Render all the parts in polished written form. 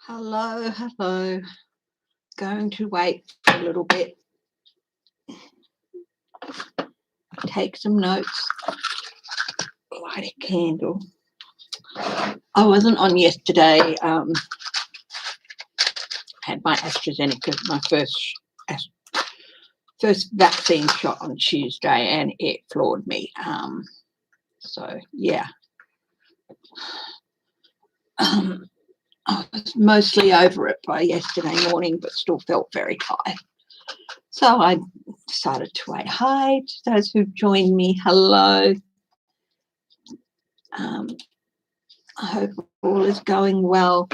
Hello, hello. Going to wait for a little bit. Take some notes. Light a candle. I wasn't on yesterday. Had my AstraZeneca, my first vaccine shot on Tuesday, and it floored me. So yeah. I was mostly over it by yesterday morning, but still felt very tired. So I decided to wait. Hi to those who've joined me. Hello. I hope all is going well.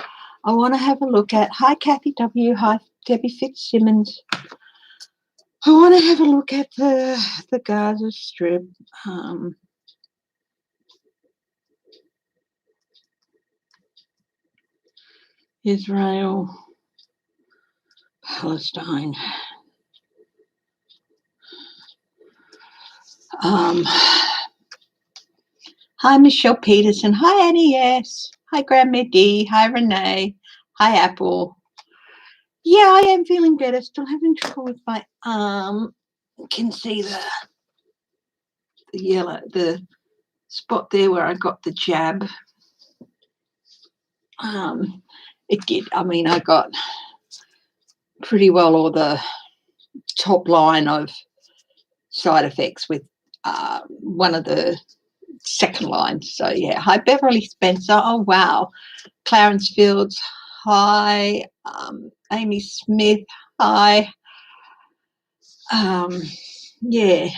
I want to have a look at, hi Kathy W, hi Debbie Fitzsimmons. I want to have a look at the Gaza Strip. Israel, Palestine. Hi Michelle Peterson, hi Annie, yes. Hi Grandma D, hi Renee, hi Apple. Yeah, I am feeling better. Still having trouble with my arm. You can see the yellow, the spot there where I got the jab. It did. I mean, I got pretty well all the top line of side effects with one of the second lines. So yeah. Hi Beverly Spencer. Oh wow. Clarence Fields. Hi. Amy Smith. Hi. Yeah.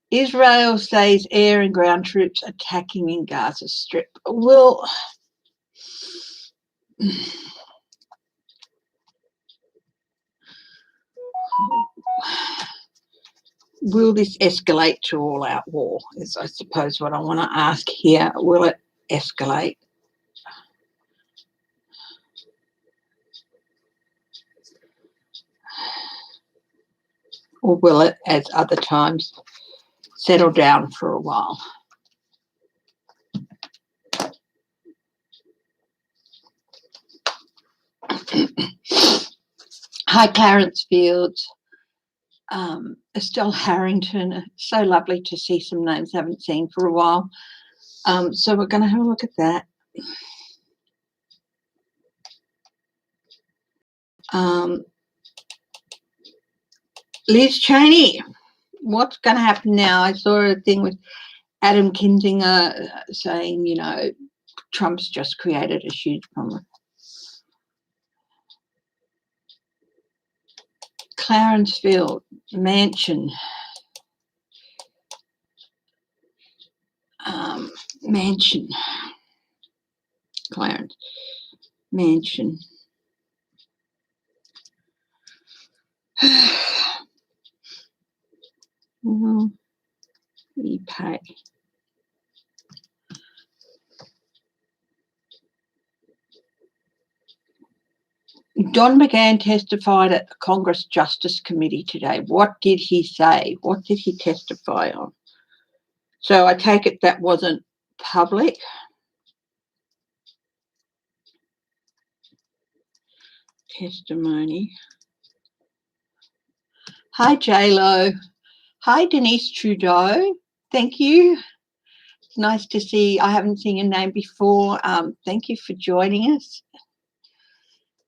Israel says air and ground troops attacking in Gaza Strip. Well, will this escalate to all-out war? Is, I suppose, what I want to ask here. Will it escalate? Or will it, as other times, settle down for a while? Hi, Clarence Fields. Estelle Harrington. So lovely to see some names I haven't seen for a while. So we're going to have a look at that. Liz Cheney. What's going to happen now? I saw a thing with Adam Kinzinger saying, you know, Trump's just created a huge problem. Clarence Field, Mansion. Mansion. Clarence. Mansion. Well, we pay. Don McGahn testified at the Congress Justice Committee today. What did he say? What did he testify on? So I take it that wasn't public. Testimony. Hi, J-Lo. Hi, Denise Trudeau. Thank you. It's nice to see. I haven't seen your name before. Thank you for joining us.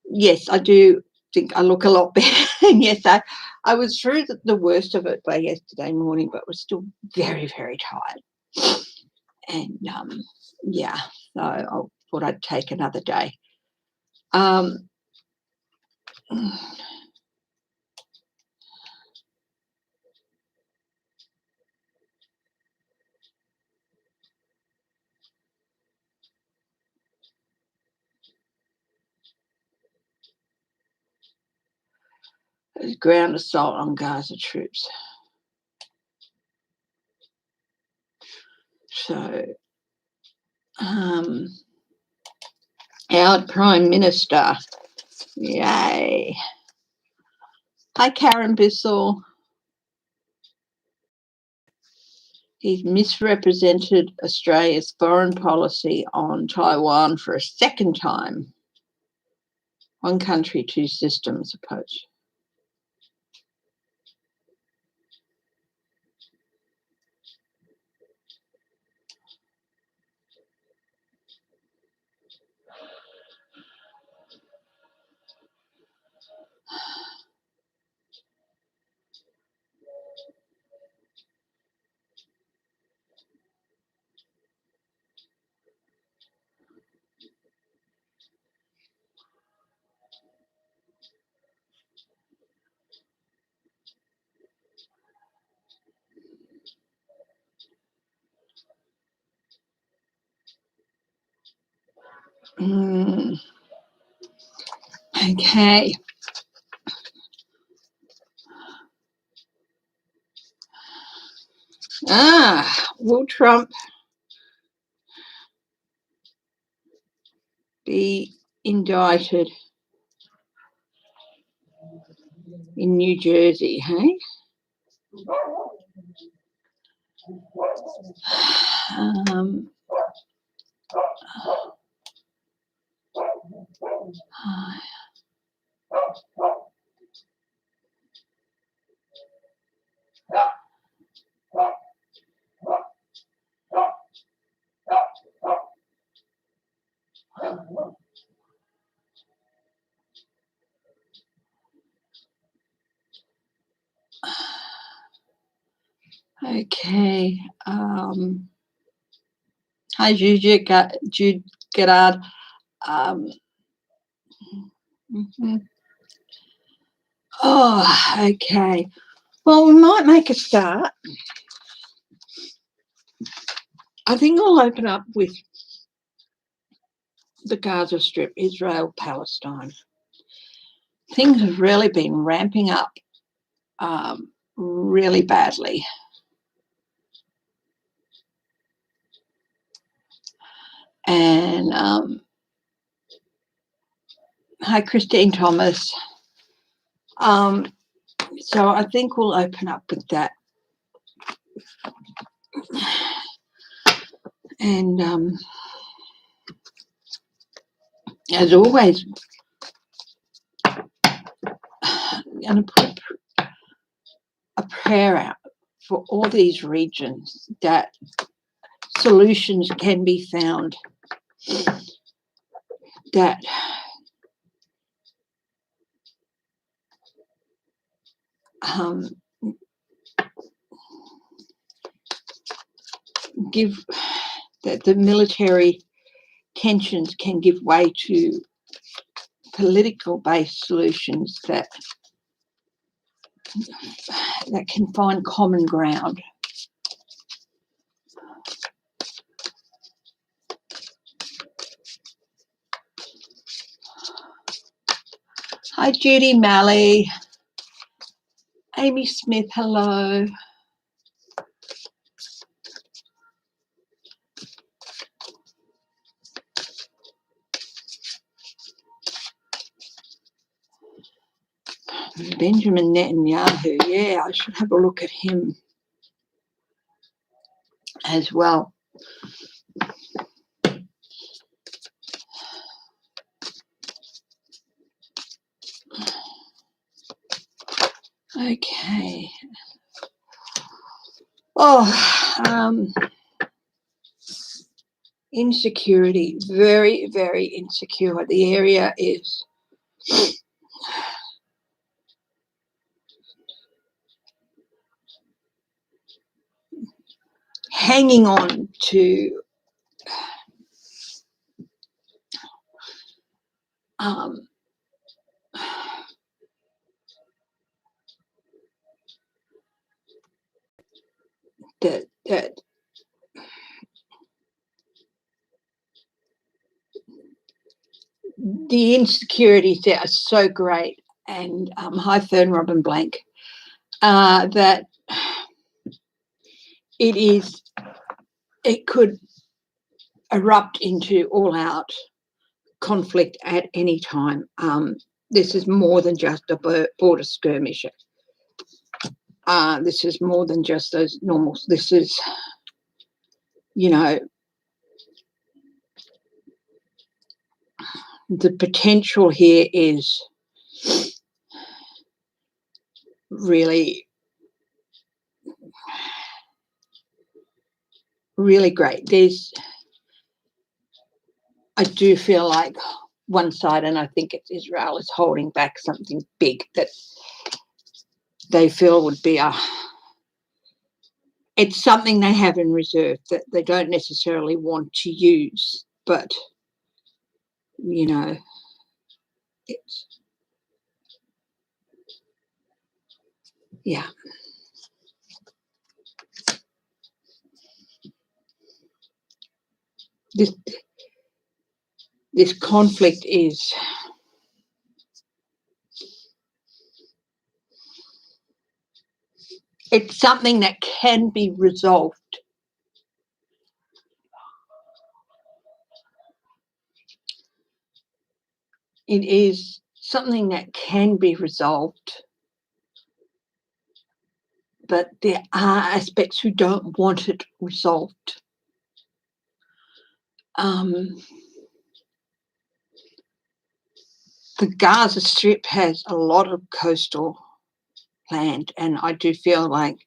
Yes, I do think I look a lot better. And yes, I was through the worst of it by yesterday morning, but was still very, very tired. And yeah, so I thought I'd take another day. Ground assault on Gaza troops. So our Prime Minister, yay. Hi, Karen Bissell. He's misrepresented Australia's foreign policy on Taiwan for a second time. One country, two systems approach. Okay. Will Trump be indicted in New Jersey, hey? Okay. Hi, Jude Gerard. Oh, okay. Well, we might make a start. I think I'll open up with the Gaza Strip, Israel, Palestine. Things have really been ramping up really badly. And hi, Christine Thomas. So I think we'll open up with that. And as always, I'm going to put a prayer out for all these regions that solutions can be found, that that the military tensions can give way to political-based solutions that can find common ground. Hi, Judy Malley. Amy Smith, hello. Benjamin Netanyahu, yeah, I should have a look at him as well. Okay. Oh, insecurity, very, very insecure. The area is hanging on to that the insecurities there are so great. And hi, Fern Robin Blank, that it could erupt into all-out conflict at any time. This is more than just a border skirmish. This is more than just those normals. This is you know, the potential here is really, really great. I do feel like one side, and I think it's Israel, is holding back something big that they feel would be it's something they have in reserve that they don't necessarily want to use, but, you know, it's, yeah. This conflict is, it's something that can be resolved. It is something that can be resolved, but there are aspects who don't want it resolved. The Gaza Strip has a lot of coastal land, and I do feel like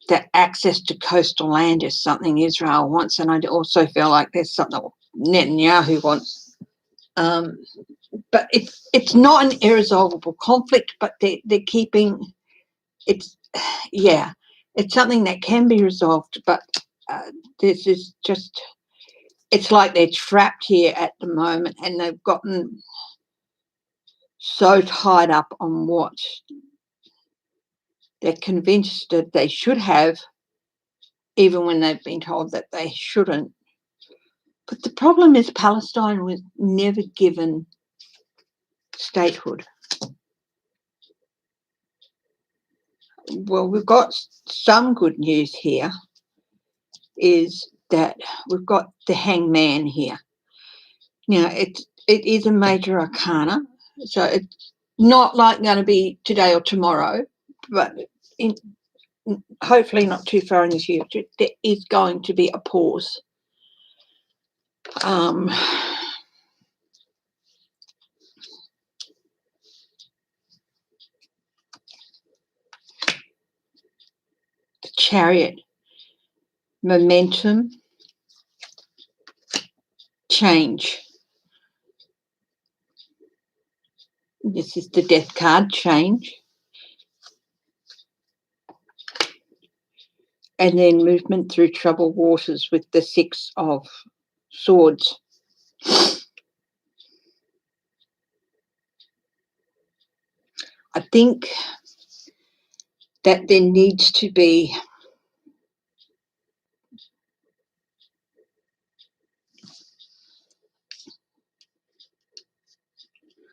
that access to coastal land is something Israel wants, and I also feel like there's something Netanyahu wants. But it's not an irresolvable conflict, but they're keeping it's, yeah, it's something that can be resolved, but this is just, it's like they're trapped here at the moment, and they've gotten so tied up on what they're convinced that they should have, even when they've been told that they shouldn't. But the problem is Palestine was never given statehood. Well, we've got some good news here, is that we've got the hangman here. Now, it is a major arcana, so it's not like going to be today or tomorrow, but hopefully not too far in the future, there is going to be a pause. The Chariot, momentum, change. This is the Death card, change. And then movement through troubled waters with the Six of Swords. I think that there needs to be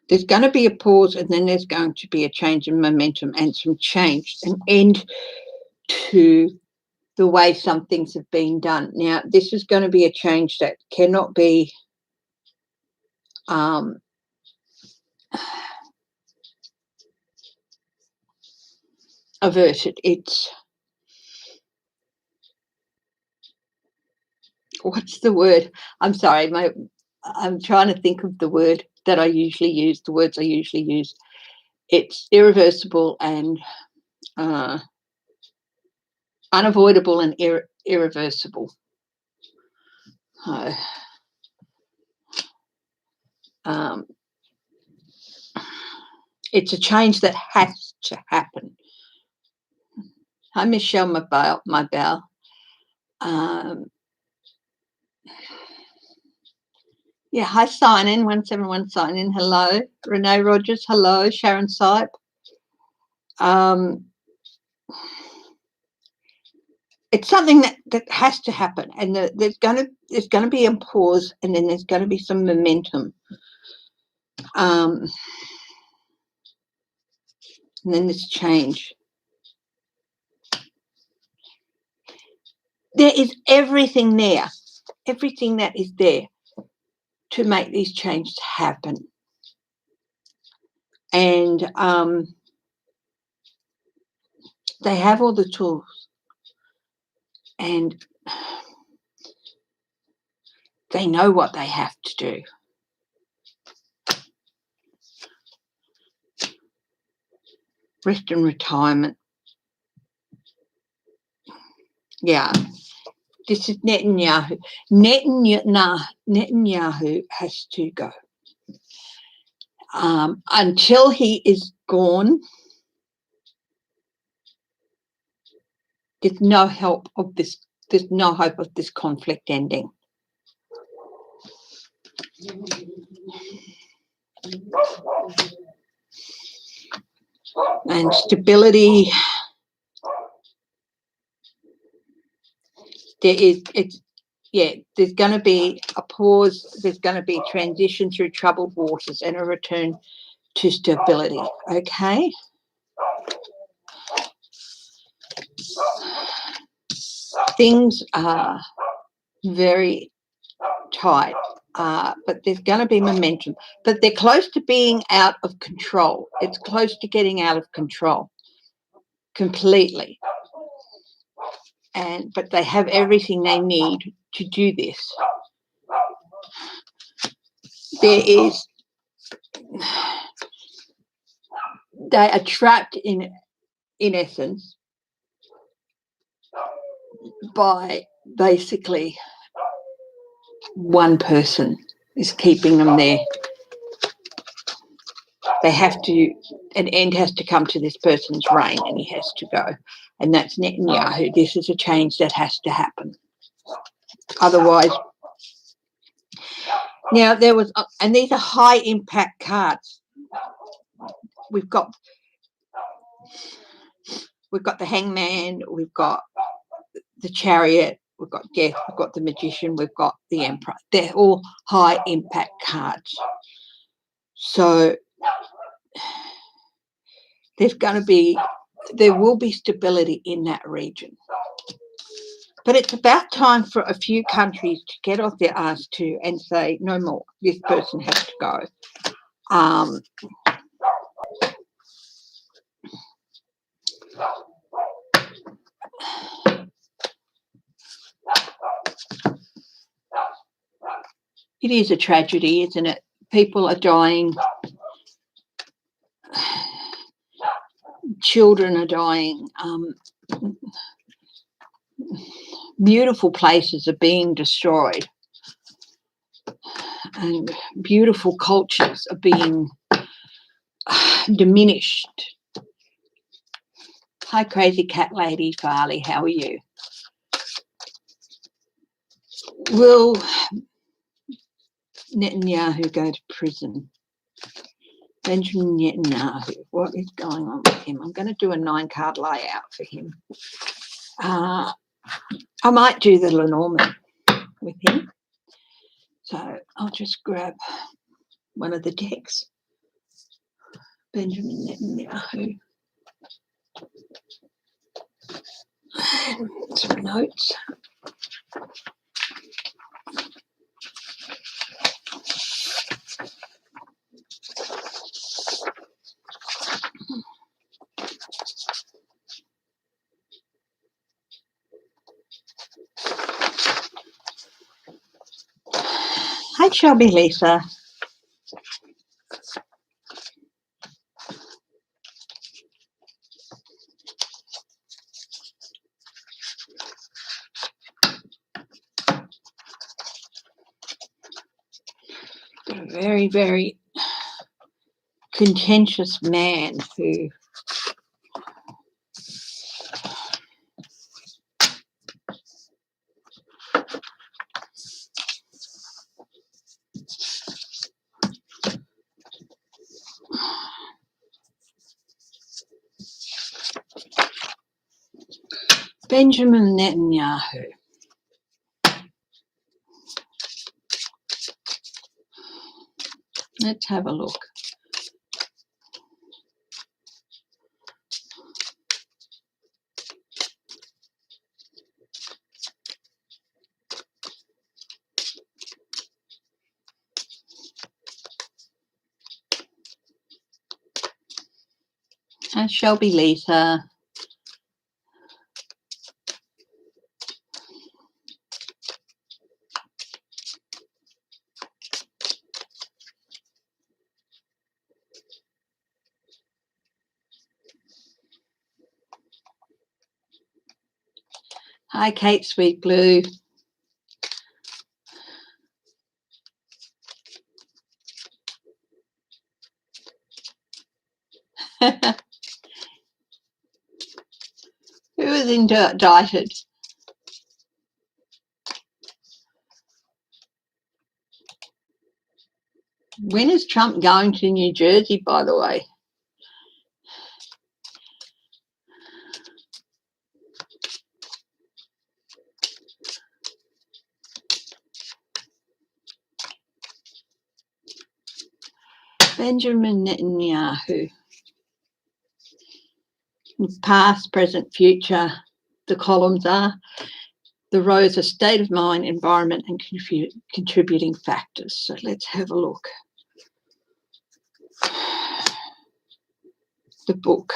there's going to be a pause, and then there's going to be a change in momentum and some change, an end to the way some things have been done. Now, this is going to be a change that cannot be averted. It's, what's the word? I'm sorry, I'm trying to think of the word that I usually use, the words I usually use. It's irreversible and unavoidable and irreversible. It's a change that has to happen. Hi, Michelle Mabel. Yeah, hi, sign in, 171 sign in. Hello. Renee Rogers, hello. Sharon Sipe. It's something that has to happen, and there's going to be a pause, and then there's going to be some momentum. And then this change. There is everything there, everything that is there to make these changes happen. And they have all the tools. And They know what they have to do. Rest and retirement. Yeah. This is Netanyahu. Netanyahu has to go. Until he is gone, there's no hope of this. There's no hope of this conflict ending. And stability. There's going to be a pause. There's going to be transition through troubled waters and a return to stability. Okay. Things are very tight, but there's going to be momentum. But they're close to being out of control. It's close to getting out of control completely. But they have everything they need to do this. They are trapped in essence by basically one person is keeping them there. They have to, an end has to come to this person's reign, and he has to go. And that's Netanyahu. This is a change that has to happen. Otherwise, now there was, and these are high impact cards. We've got the Hangman, we've got the Chariot, we've got Death, we've got the Magician, we've got the Emperor. They're all high impact cards. So there will be stability in that region. But it's about time for a few countries to get off their ass too and say, no more, this person has to go. It is a tragedy, isn't it? People are dying. Children are dying. Beautiful places are being destroyed. And beautiful cultures are being diminished. Hi, Crazy Cat Lady Farley, how are you? Will Netanyahu go to prison? Benjamin Netanyahu, what is going on with him? I'm going to do a 9-card layout for him. I might do the Lenormand with him. So I'll just grab one of the decks. Benjamin Netanyahu. Some notes. Hi, Shelby Lisa. A very, very contentious man who Benjamin Netanyahu. Let's have a look. And Shelby Lisa. Hi, Kate, sweet blue. Who was indicted? When is Trump going to New Jersey, by the way? Benjamin Netanyahu. Past, present, future, the columns are. The rows are state of mind, environment, and contributing factors. So let's have a look. The book.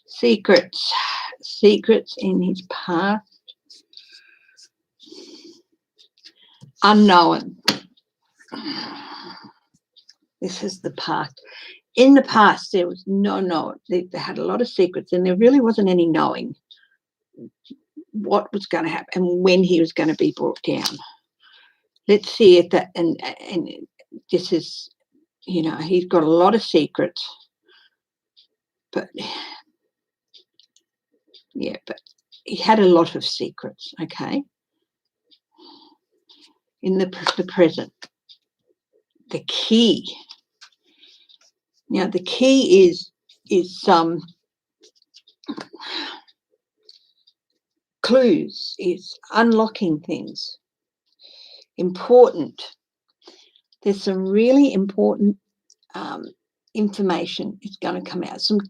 Secrets. Secrets in his past. Unknown. This is the past. In the past, there was no knowing. They had a lot of secrets, and there really wasn't any knowing what was going to happen and when he was going to be brought down. Let's see if that, and this is, you know, he's got a lot of secrets, but yeah, but he had a lot of secrets, okay? In the present, the key. Now, the key is clues, is unlocking things. Important. There's some really important information is going to come out. Some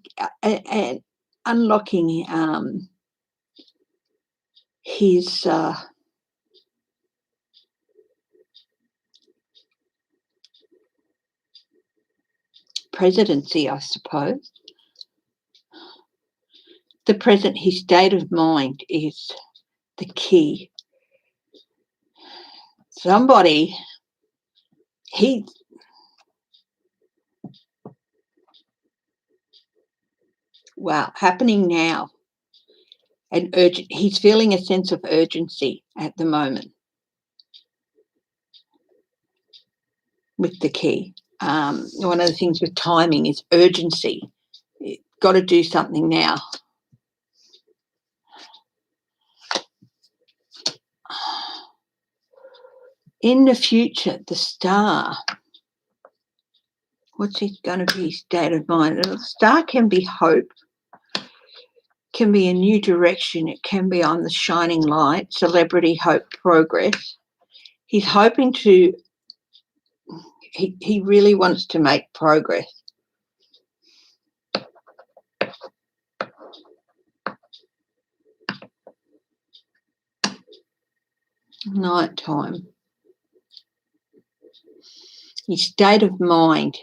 and unlocking his presidency, I suppose. The present, his state of mind is the key. Somebody, happening now. And urgent, he's feeling a sense of urgency at the moment with the key. One of the things with timing is urgency. You've got to do something now. In the future, the star. What's it going to be? State of mind. The star can be hope, can be a new direction. It can be on the shining light, celebrity, hope, progress. He's hoping to, he really wants to make progress. Night time. His state of mind.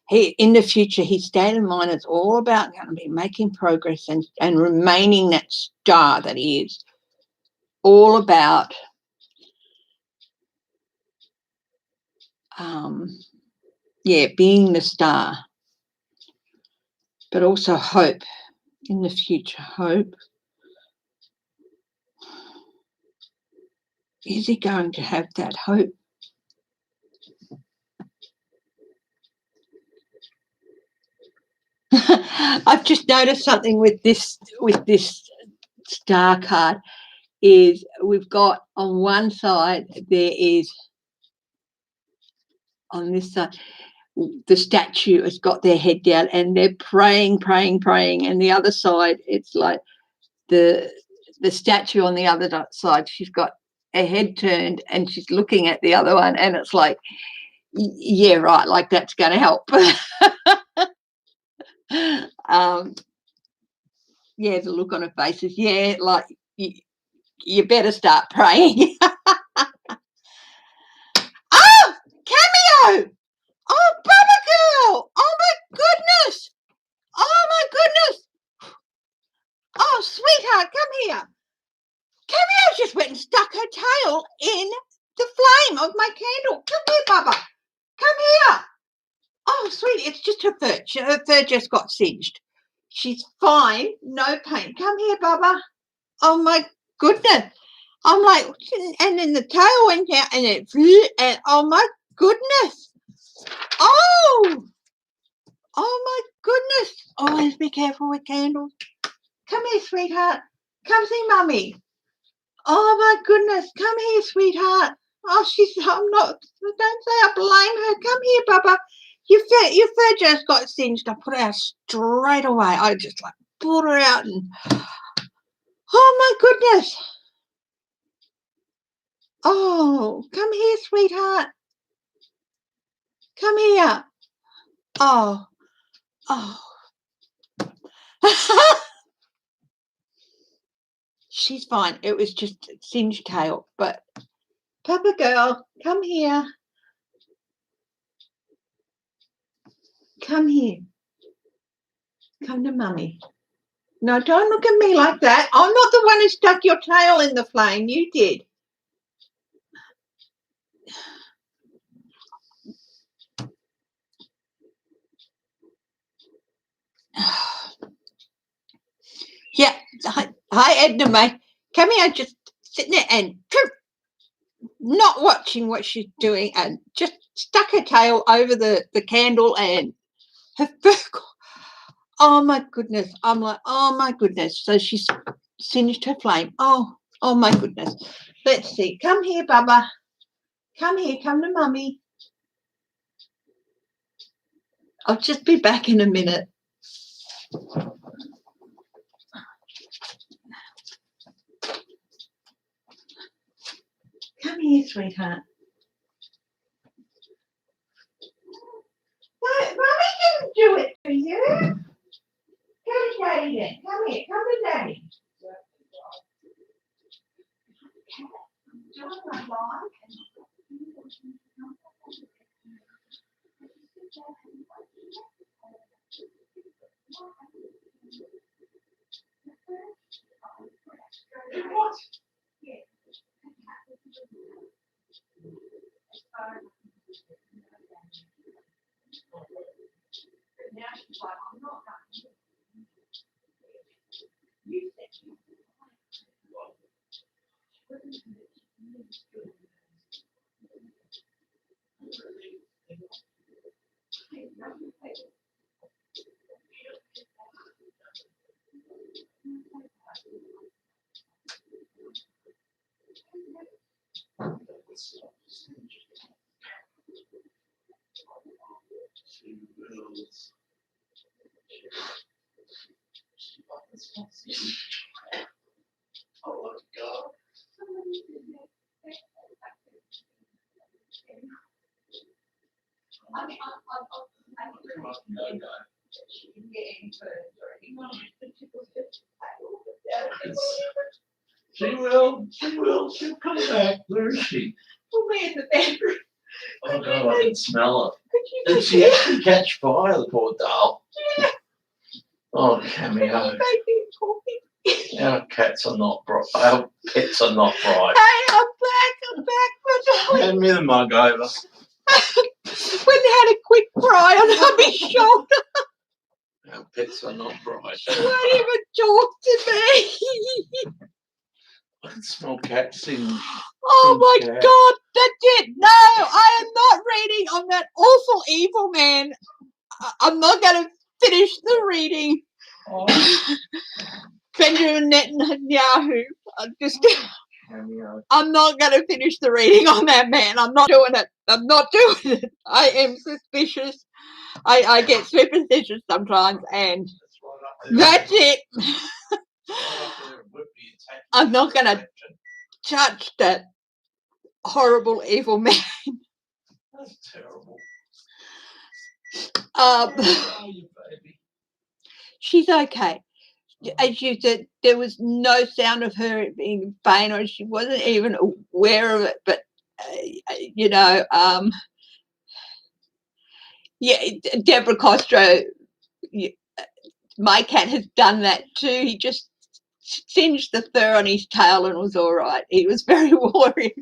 In the future, his state of mind is all about going to be making progress and remaining that star that he is. All about being the star. But also hope in the future. Hope. Is he going to have that hope? I've just noticed something with this star card is we've got on one side there is, on this side, the statue has got their head down and they're praying, and the other side it's like the statue on the other side, she's got her head turned and she's looking at the other one, and it's like, yeah, right, like that's going to help. Yeah, the look on her face is, yeah, like you better start praying. Oh, cameo! Oh, Baba girl! Oh my goodness! Oh my goodness! Oh, sweetheart, come here. Cameo just went and stuck her tail in the flame of my candle. Come here, Baba. Come here. Oh, sweetie, it's just her fur. Her fur just got singed. She's fine, no pain. Come here, Baba. Oh my goodness. I'm like, and then the tail went out and it flew, and oh my goodness. Oh my goodness. Always be careful with candles. Come here, sweetheart. Come see Mummy. Oh my goodness. Come here, sweetheart. Oh, I'm not, don't say I blame her. Come here, Bubba. Your fur just got singed. I put her out straight away. I just like pulled her out and, oh my goodness. Oh, come here, sweetheart. Come here. Oh. She's fine. It was just a singed tail, but Papa girl, come here. Come here. Come to Mummy. No, don't look at me like that. I'm not the one who stuck your tail in the flame. You did. Yeah. Hi, Edna May. Come here, just sitting there and not watching what she's doing and just stuck her tail over the candle and her fur. Oh my goodness. I'm like, oh my goodness. So she's singed her flame. Oh my goodness. Let's see. Come here, Bubba. Come here. Come to Mummy. I'll just be back in a minute. Come here, sweetheart. No, Mummy didn't do it for you. Go to Daddy then. Come here. Come to Daddy. Doing my life. What? Now she's like, I'm not going. You said you oh, God. She will. She'll come back. Where is she? Put me in the bedroom. Oh God, I can smell her. Did she actually catch fire, the poor doll? Yeah. Oh, Cameo. Our cats are not bright. Our pets are not bright. Hey, I'm back, my darling. Hand me the mug over. Went and had a quick cry on hubby's shoulder. Our pets are not bright. She won't even talk to me. I can smell cat singing. Oh my God, that's it. No, I am not reading. I'm that awful evil man. I'm not going to finish the reading. Oh. Benjamin Netanyahu. I'm not going to finish the reading on that man. I'm not doing it. I'm not doing it. I am suspicious. I get superstitious sometimes, and that's it. I'm not going to touch that horrible evil man. That's terrible. She's okay. As you said, there was no sound of her being in pain, or she wasn't even aware of it. But Deborah Costro, my cat has done that too. He just singed the fur on his tail and was all right. He was very worried.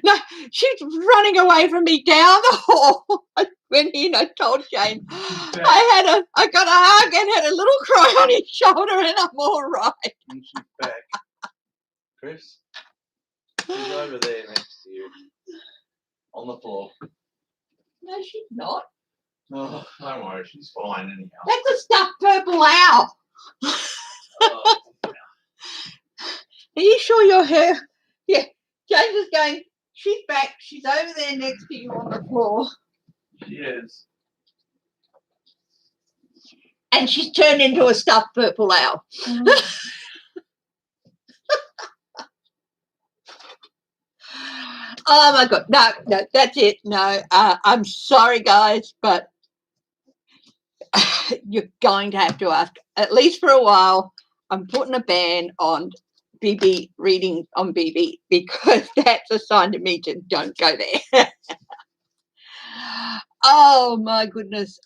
No, she's running away from me down the hall. I went in, I told Jane I got a hug and had a little cry on his shoulder, and I'm all right. And she's back. Chris. She's over there next to you. On the floor. No, she's not. Oh, don't worry, she's fine anyhow. That's a stuffed purple owl. Oh, Are you sure you're her? Yeah. James is going, she's back. She's over there next to you on the floor. she is. And she's turned into a stuffed purple owl. Oh my God. No, that's it. No, I'm sorry, guys, but you're going to have to ask, at least for a while. I'm putting a ban on BB reading on BB because that's a sign to me to don't go there. Oh my goodness.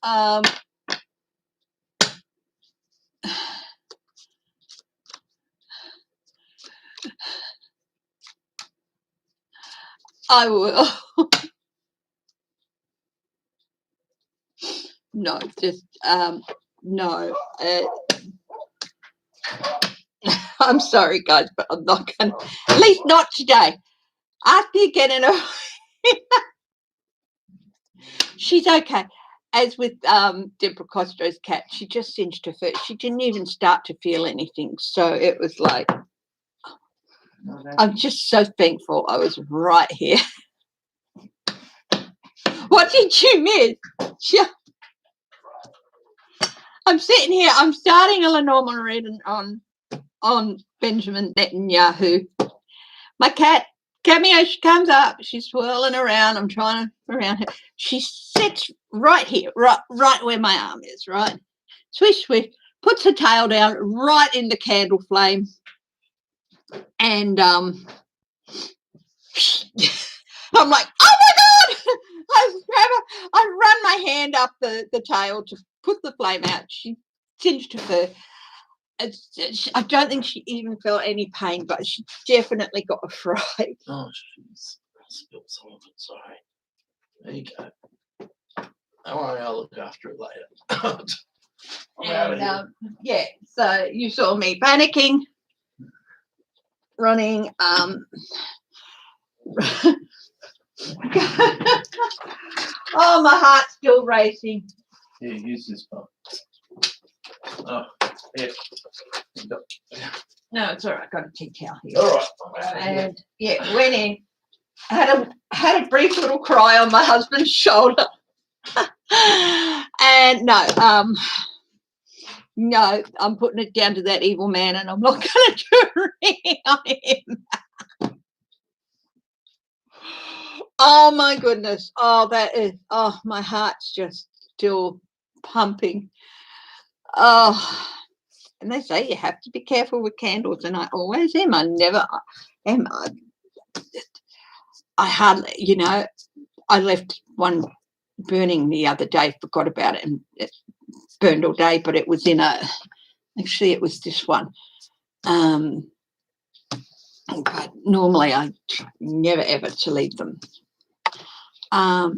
I will. No, just no. I'm sorry, guys, but I'm not going to, at least not today. After you get in her, she's okay. As with Deborah Costro's cat, she just cinched her fur. She didn't even start to feel anything. So it was like, I'm just so thankful I was right here. What did you miss? I'm sitting here. I'm starting a normal reading on Benjamin Netanyahu. My cat, Cameo, she comes up. She's swirling around. I'm trying to around her. She sits right here, right where my arm is, right? Swish, swish. Puts her tail down right in the candle flame. And I'm like, oh my God! I run my hand up the tail to put the flame out. She cinched her fur. I don't think she even felt any pain, but she definitely got a fright. Oh, jeez. I spilled some of it, sorry. There you go. Don't worry, I'll look after it later. I'm out of here. Yeah, so you saw me panicking, running. Oh, my heart's still racing. Here, use this one. Oh, here. No, it's all right. Got a tea towel here. All right. And yeah, went in. Had a brief little cry on my husband's shoulder. And no, I'm putting it down to that evil man, and I'm not going to do anything on him. Oh my goodness! Oh, my heart's just still pumping. Oh, and they say you have to be careful with candles, and I always am. I never am. I hardly, I left one burning the other day, forgot about it, and it burned all day, but it was actually it was this one. But normally I never ever to leave them. Oh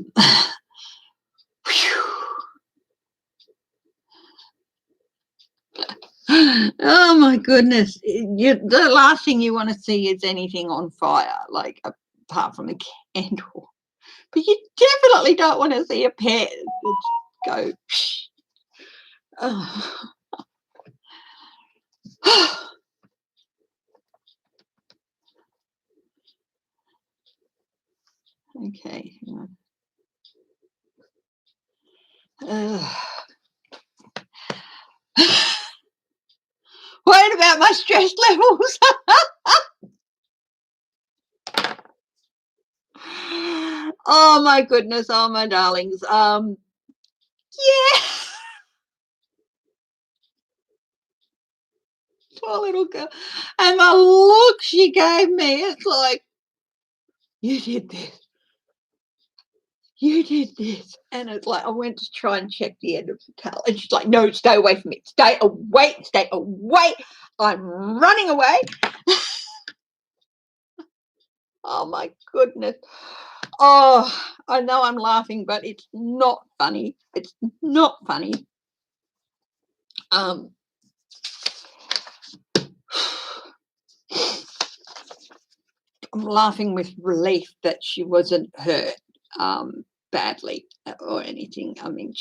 my goodness. The last thing you want to see is anything on fire, like apart from a candle. But you definitely don't want to see a pet go. Oh. Okay. Worried about my stress levels. Oh my goodness, oh my darlings. Yeah. Poor little girl. And the look she gave me, it's like, you did this. You did this. And it's like, I went to try and check the end of the tail. And she's like, no, stay away from me. Stay away. Stay away. I'm running away. Oh, my goodness. Oh, I know I'm laughing, but it's not funny. It's not funny. I'm laughing with relief that she wasn't hurt badly or anything. I mean,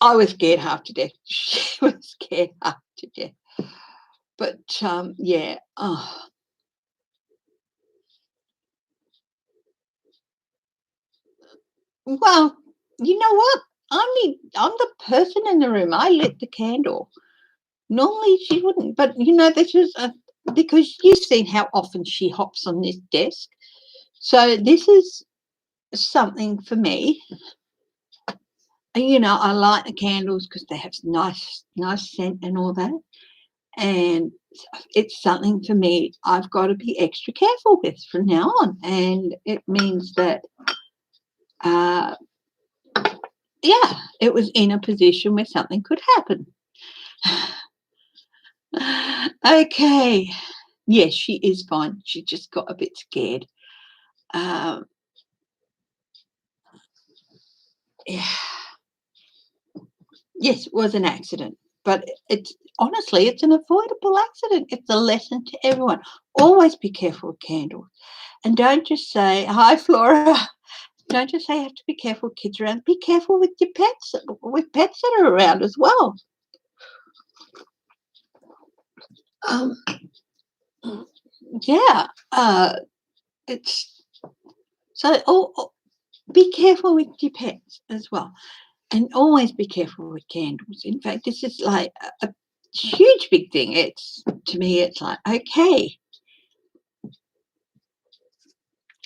I was scared half to death. She was scared half to death. But yeah. Oh. Well, you know what? I'm the person in the room. I lit the candle. Normally she wouldn't, but this is because you've seen how often she hops on this desk. So this is something for me. I light the candles because they have nice scent and all that. And it's something for me I've got to be extra careful with from now on. And it means that, yeah, it was in a position where something could happen. Okay. Yes, she is fine. She just got a bit scared. Yeah. Yes, it was an accident, but honestly, it's an avoidable accident. It's a lesson to everyone. Always be careful with candles. And don't just say, hi, Flora. Don't just say you have to be careful with kids around. Be careful with your pets, that are around as well. Yeah. It's so be careful with your pets as well. And always be careful with candles. In fact, this is like a huge big thing. To me, it's like, okay,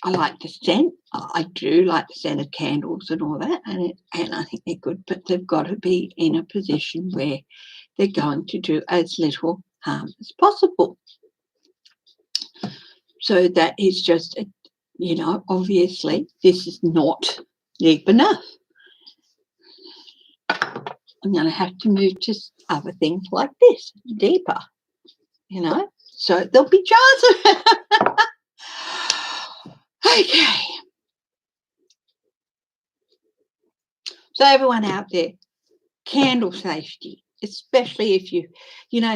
I like the scent. I do like the scent of candles and all that, and I think they're good, but they've got to be in a position where they're going to do as little harm as possible. So that is just, obviously this is not deep enough. I'm going to have to move to other things like this, deeper, So there'll be jars. Okay. So everyone out there, candle safety, especially if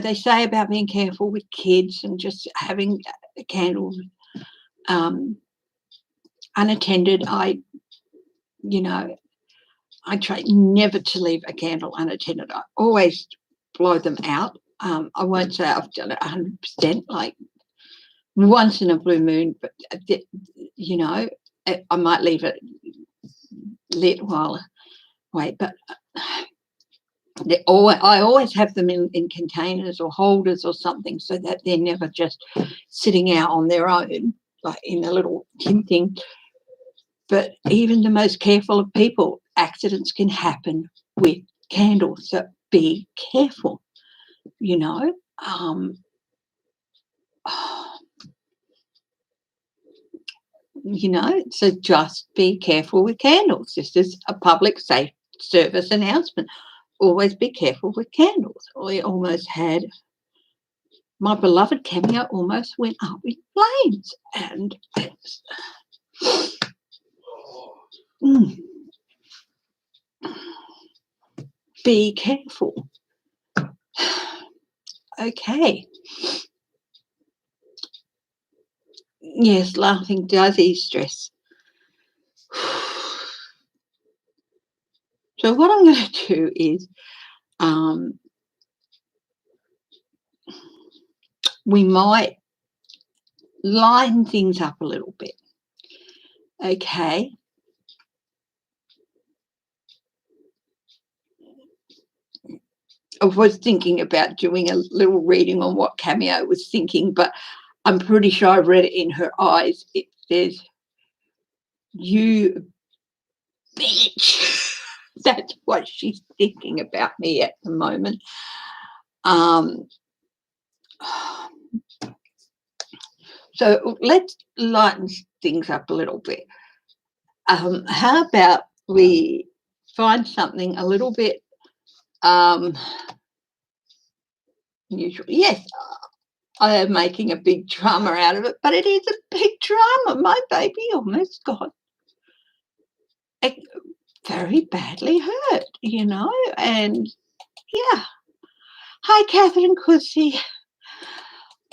they say about being careful with kids and just having candles unattended. I try never to leave a candle unattended. I always blow them out. I won't say I've done it 100%, like once in a blue moon, but I might leave it lit while wait, but I always have them in containers or holders or something so that they're never just sitting out on their own, like in a little tin thing. But even the most careful of people, accidents can happen with candles. So be careful, so just be careful with candles. This is a public safe service announcement. Always be careful with candles. We almost had my beloved cameo almost went up in flames, and it's be careful. Okay. Yes, laughing does ease stress. So what I'm going to do is we might line things up a little bit. Okay. I was thinking about doing a little reading on what Cameo was thinking, but I'm pretty sure I read it in her eyes. It says, "You bitch." That's what she's thinking about me at the moment. So let's lighten things up a little bit. How about we find something a little bit usual? Yes, I am making a big drama out of it, but it is a big drama. My baby almost got very badly hurt, and yeah. Hi, Catherine Cussy.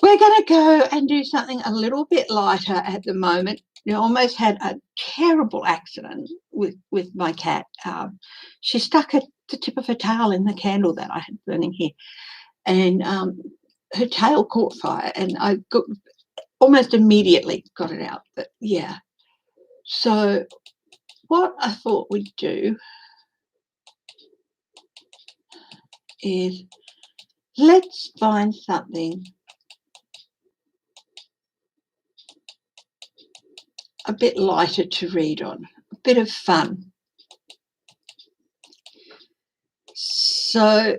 We're going to go and do something a little bit lighter at the moment. I almost had a terrible accident with my cat. She stuck the tip of her tail in the candle that I had burning here, and her tail caught fire, and I almost immediately got it out. But yeah, so what I thought we'd do is let's find something a bit lighter to read on, a bit of fun. So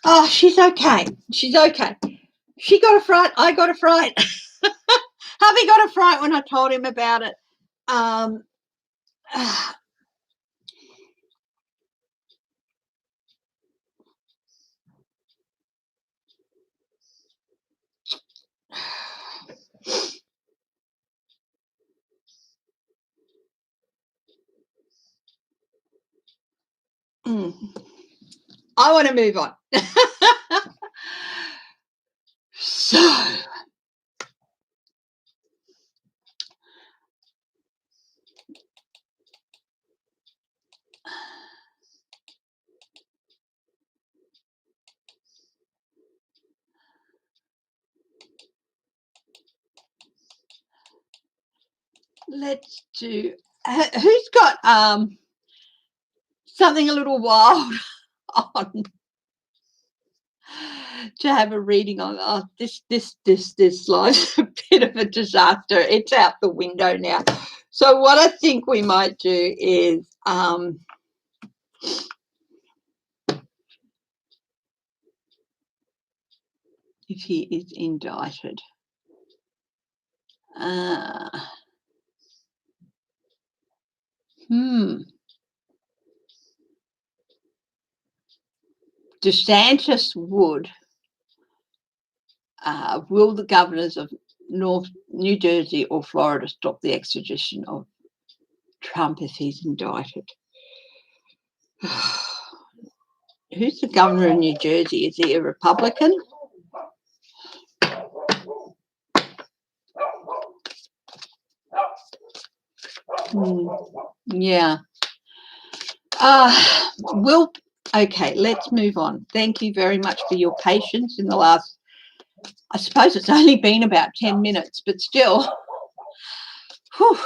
oh, she's okay. She's okay. She got a fright. I got a fright. Hubby got a fright when I told him about it. I want to move on. So let's do, who's got something a little wild on to have a reading on? Oh, this life's a bit of a disaster. It's out the window now. So what I think we might do is if he is indicted. DeSantis would. Will the governors of New Jersey or Florida stop the extradition of Trump if he's indicted? Who's the governor of New Jersey? Is he a Republican? Yeah. Okay, let's move on. Thank you very much for your patience in the last, I suppose it's only been about 10 minutes, but still. Whew.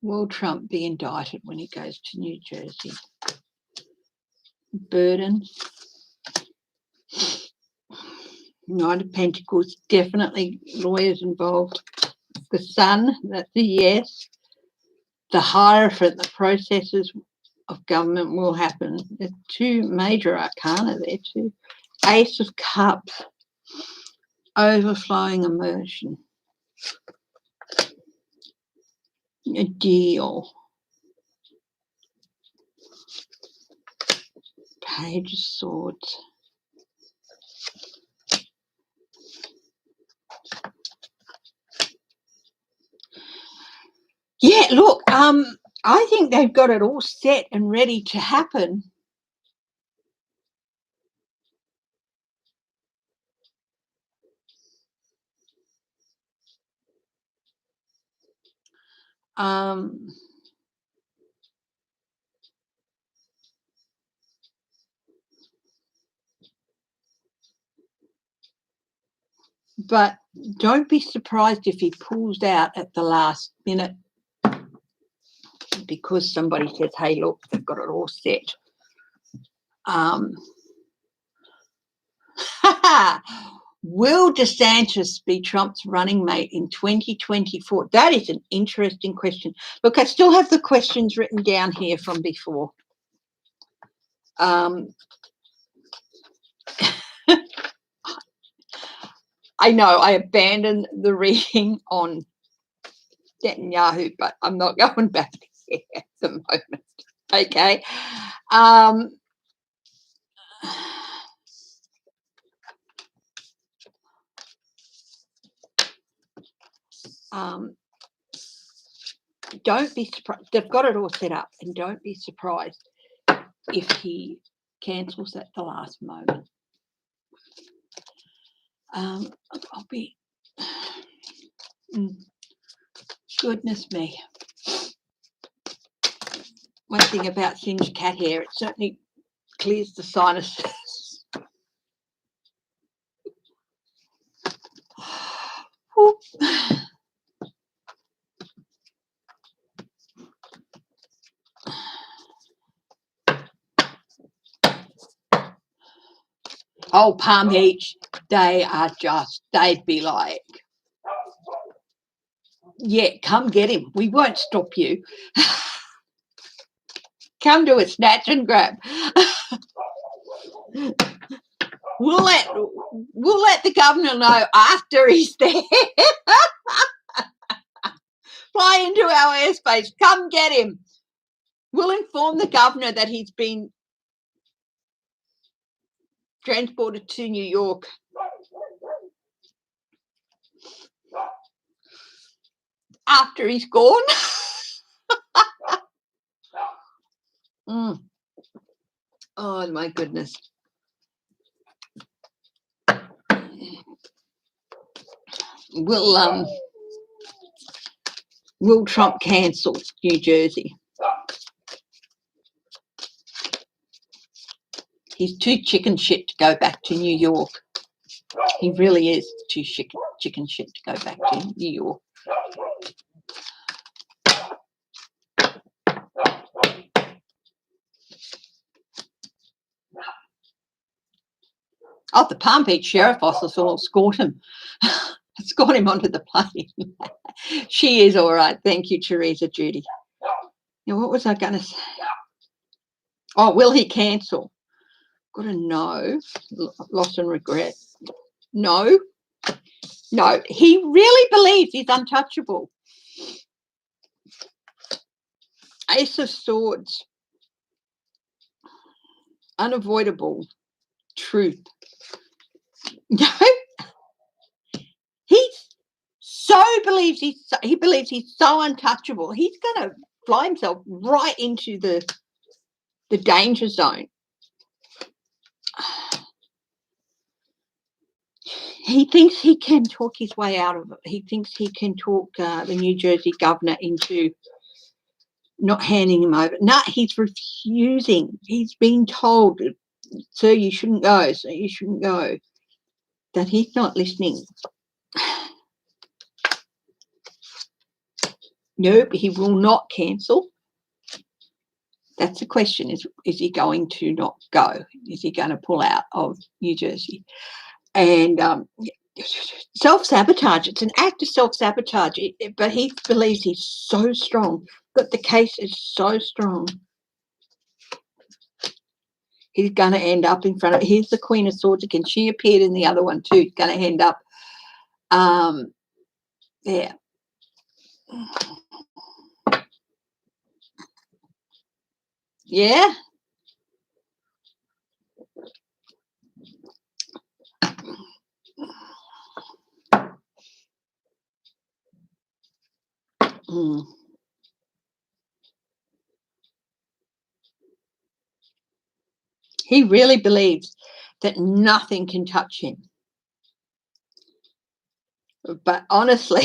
Will Trump be indicted when he goes to New Jersey? Burden. Knight of Pentacles, definitely lawyers involved. The Sun, that's a yes. The Hierophant, the processes of government will happen. There's two major arcana there too. Ace of Cups, overflowing emotion. A deal. Page of Swords. Yeah, look, I think they've got it all set and ready to happen. But don't be surprised if he pulls out at the last minute because somebody says, hey, look, they've got it all set. Will DeSantis be Trump's running mate in 2024? That is an interesting question. Look, I still have the questions written down here from before. I know I abandoned the reading on Netanyahu, but I'm not going back there at the moment. Okay. Don't be surprised. They've got it all set up, and don't be surprised if he cancels at the last moment. I'll be. Goodness me. One thing about singed cat hair, it certainly clears the sinuses. Oh, Palm Beach, they'd be like, yeah, come get him. We won't stop you. Come to a snatch and grab. We'll let the governor know after he's there. Fly into our airspace. Come get him. We'll inform the governor that he's been transported to New York. After he's gone. Oh my goodness. Will Trump cancel New Jersey? He's too chicken shit to go back to New York. He really is too chicken shit to go back to New York. Oh, the Palm Beach Sheriff Office will escort him. Escort him onto the plane. She is all right. Thank you, Teresa Judy. Now, what was I going to say? Oh, will he cancel? Got to know. Loss and regret. No. No, he really believes he's untouchable. Ace of Swords. Unavoidable. Truth. No. He believes he's so untouchable. He's going to fly himself right into the danger zone. He thinks he can talk his way out of it. He thinks he can talk the New Jersey governor into not handing him over. No, he's refusing. He's being told, sir, you shouldn't go, sir, you shouldn't go. That he's not listening. Nope, he will not cancel. That's the question. Is he going to not go? Is he going to pull out of New Jersey? And self-sabotage. It's an act of self-sabotage. But he believes he's so strong, that the case is so strong. He's going to end up in front of, here's the Queen of Swords again. She appeared in the other one too. He's going to end up there. Yeah. He really believes that nothing can touch him. But honestly,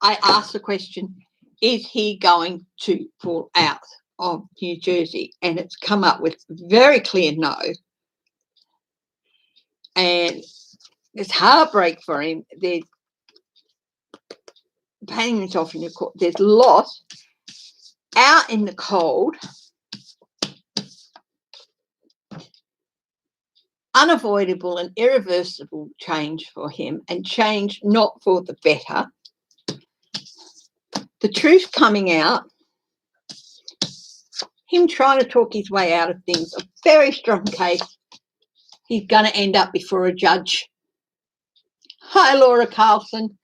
I asked the question, is he going to fall out of New Jersey? And it's come up with very clear no. And it's heartbreak for him. There's painting himself in the court. There's loss out in the cold. unavoidable and irreversible change for him, and change not for the better. The truth coming out, him trying to talk his way out of things, a very strong case. He's going to end up before a judge. Hi, Laura Carlson.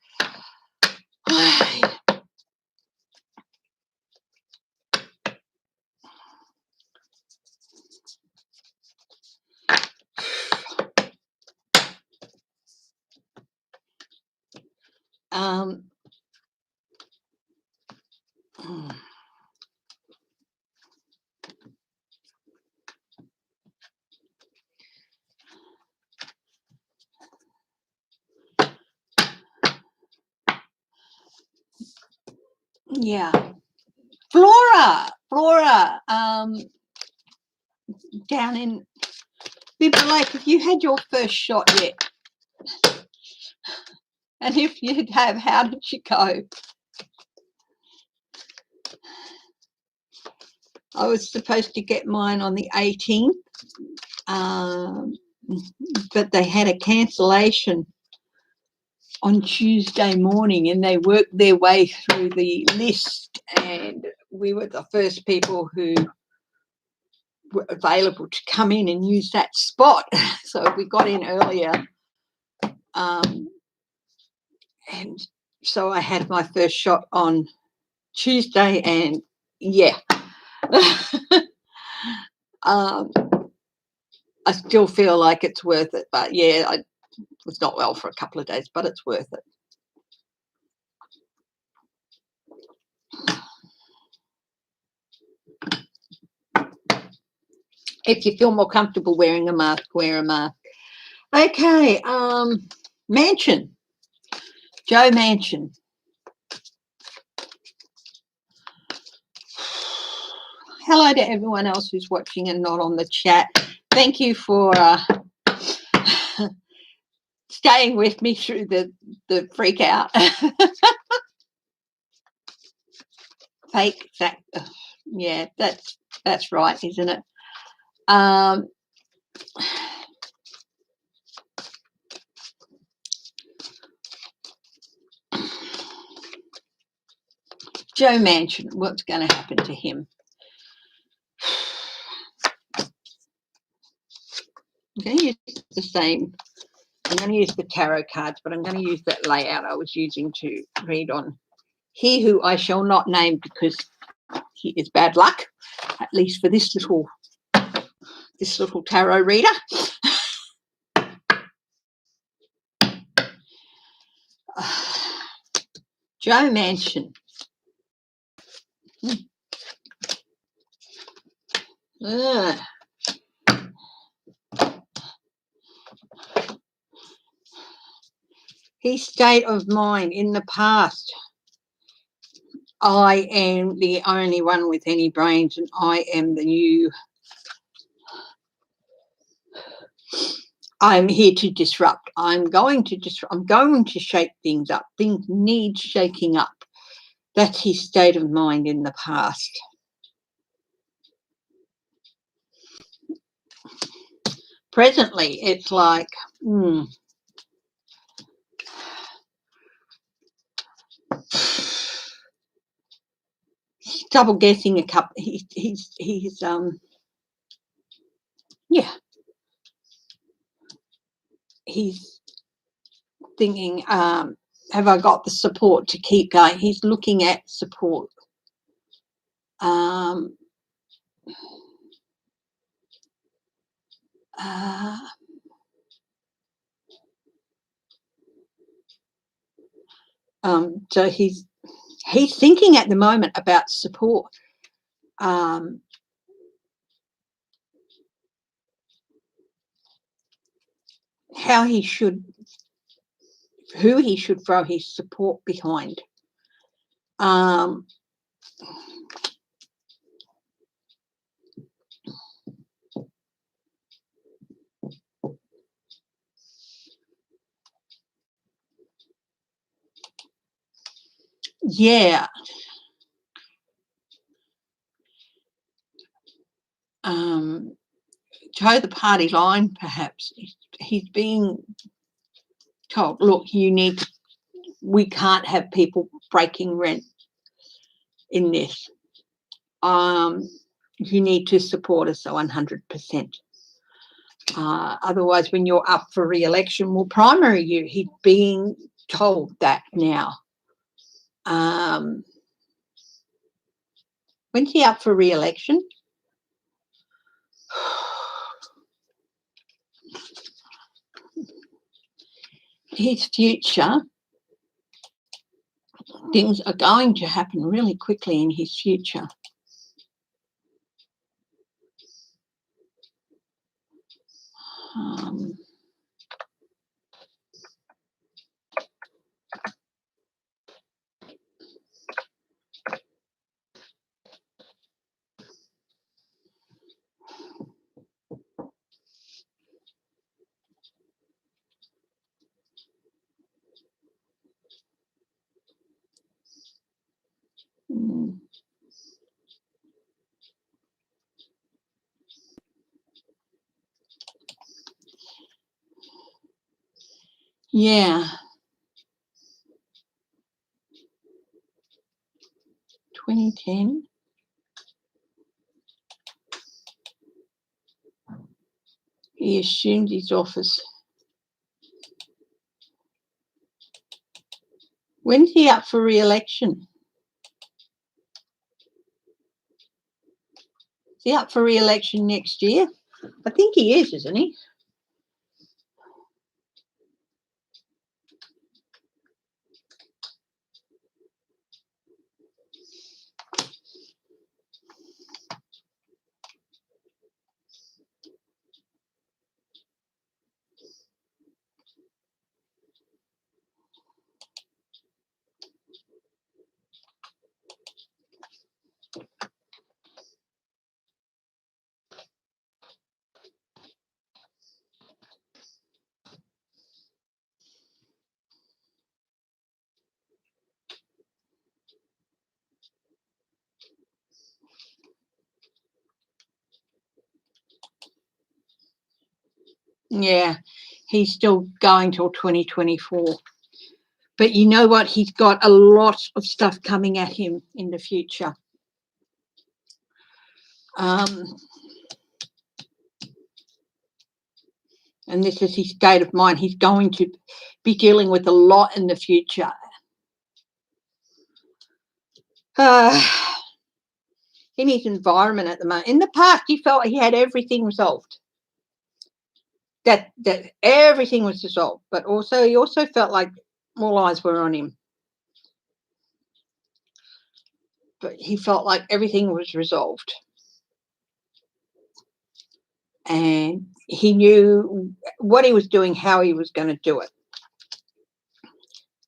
Yeah. Flora, down in Bibba Lake, have you had your first shot yet? And if you have, how did you go? I was supposed to get mine on the 18th, but they had a cancellation on Tuesday morning, and they worked their way through the list, and we were the first people who were available to come in and use that spot. So we got in earlier, and so I had my first shot on Tuesday, and yeah. I still feel like it's worth it, but yeah, I was not well for a couple of days, but it's worth it. If you feel more comfortable wearing a mask, wear a mask. Okay, Manchin, Joe Manchin. Hello to everyone else who's watching and not on the chat. Thank you for staying with me through the freak out. Fake fact. Yeah, that's right, isn't it? Joe Manchin, what's going to happen to him? I'm going to use the same. I'm going to use the tarot cards, but I'm going to use that layout I was using to read on he who I shall not name because he is bad luck, at least for this little tarot reader. Joe Manchin. His state of mind in the past. I am the only one with any brains, and I am the new. I'm here to disrupt. I'm going to disrupt. I'm going to shake things up. Things need shaking up. That's his state of mind in the past. Presently, it's like, double guessing a couple. He's he's thinking, have I got the support to keep going? He's looking at support. So he's thinking at the moment about support. How he should, who he should throw his support behind. Yeah. toe the party line, perhaps. He's being told, look, we can't have people breaking rent in this. You need to support us 100%. Otherwise, when you're up for re-election, we'll primary you. He's being told that now. When's he up for re-election? His future, things are going to happen really quickly in his future. Yeah. 2010. He assumed his office. When's he up for re-election? Is he up for re-election next year? I think he is, isn't he? Yeah, he's still going till 2024. But you know what? He's got a lot of stuff coming at him in the future. And this is his state of mind. He's going to be dealing with a lot in the future. In his environment at the moment. In the past, he felt he had everything resolved. That everything was resolved, but he also felt like all eyes were on him. But he felt like everything was resolved. And he knew what he was doing, how he was going to do it.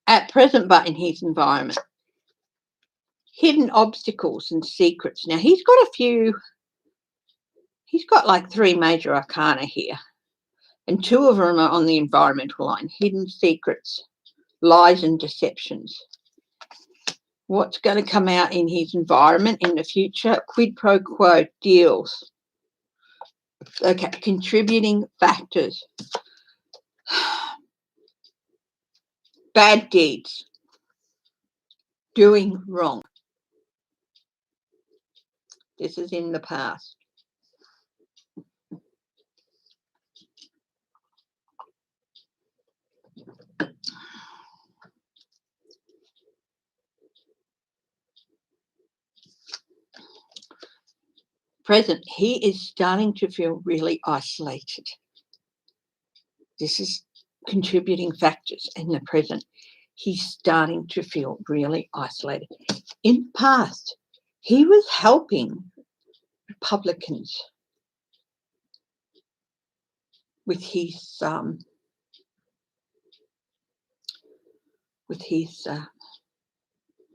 At present, but in his environment, hidden obstacles and secrets. Now, he's got like 3 major arcana here, and 2 of them are on the environmental line. Hidden secrets, lies and deceptions. What's going to come out in his environment in the future? Quid pro quo deals. Okay, contributing factors. Bad deeds. Doing wrong. This is in the past. Present, he is starting to feel really isolated. This is contributing factors in the present. He's starting to feel really isolated. In the past, he was helping Republicans with his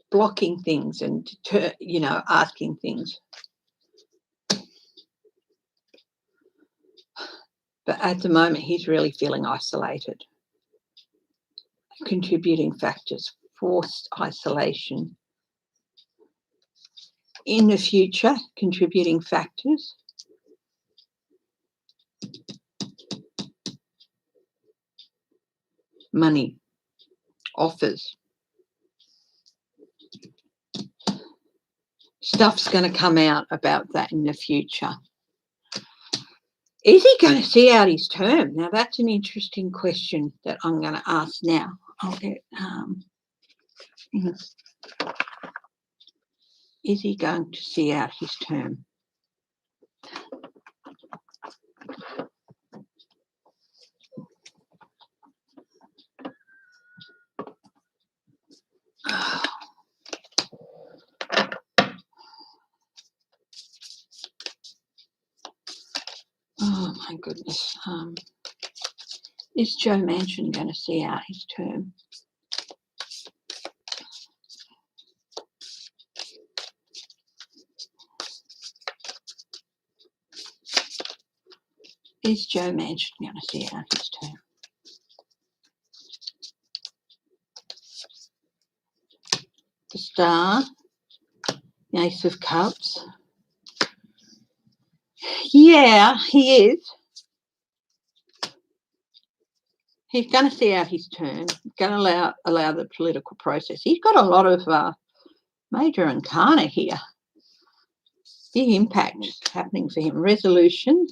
blocking things and asking things. But at the moment, he's really feeling isolated. Contributing factors, forced isolation. In the future, contributing factors. money, offers. Stuff's going to come out about that in the future. Is he going to see out his term? Now, that's an interesting question that I'm going to ask now. I'll get, is he going to see out his term? Oh, my goodness. Is Joe Manchin going to see out his term? Is Joe Manchin going to see out his term? The Star, the Ace of Cups. Yeah, he is. He's going to see out his term. He's going to allow the political process. He's got a lot of major arcana here. Big impact happening for him. Resolution.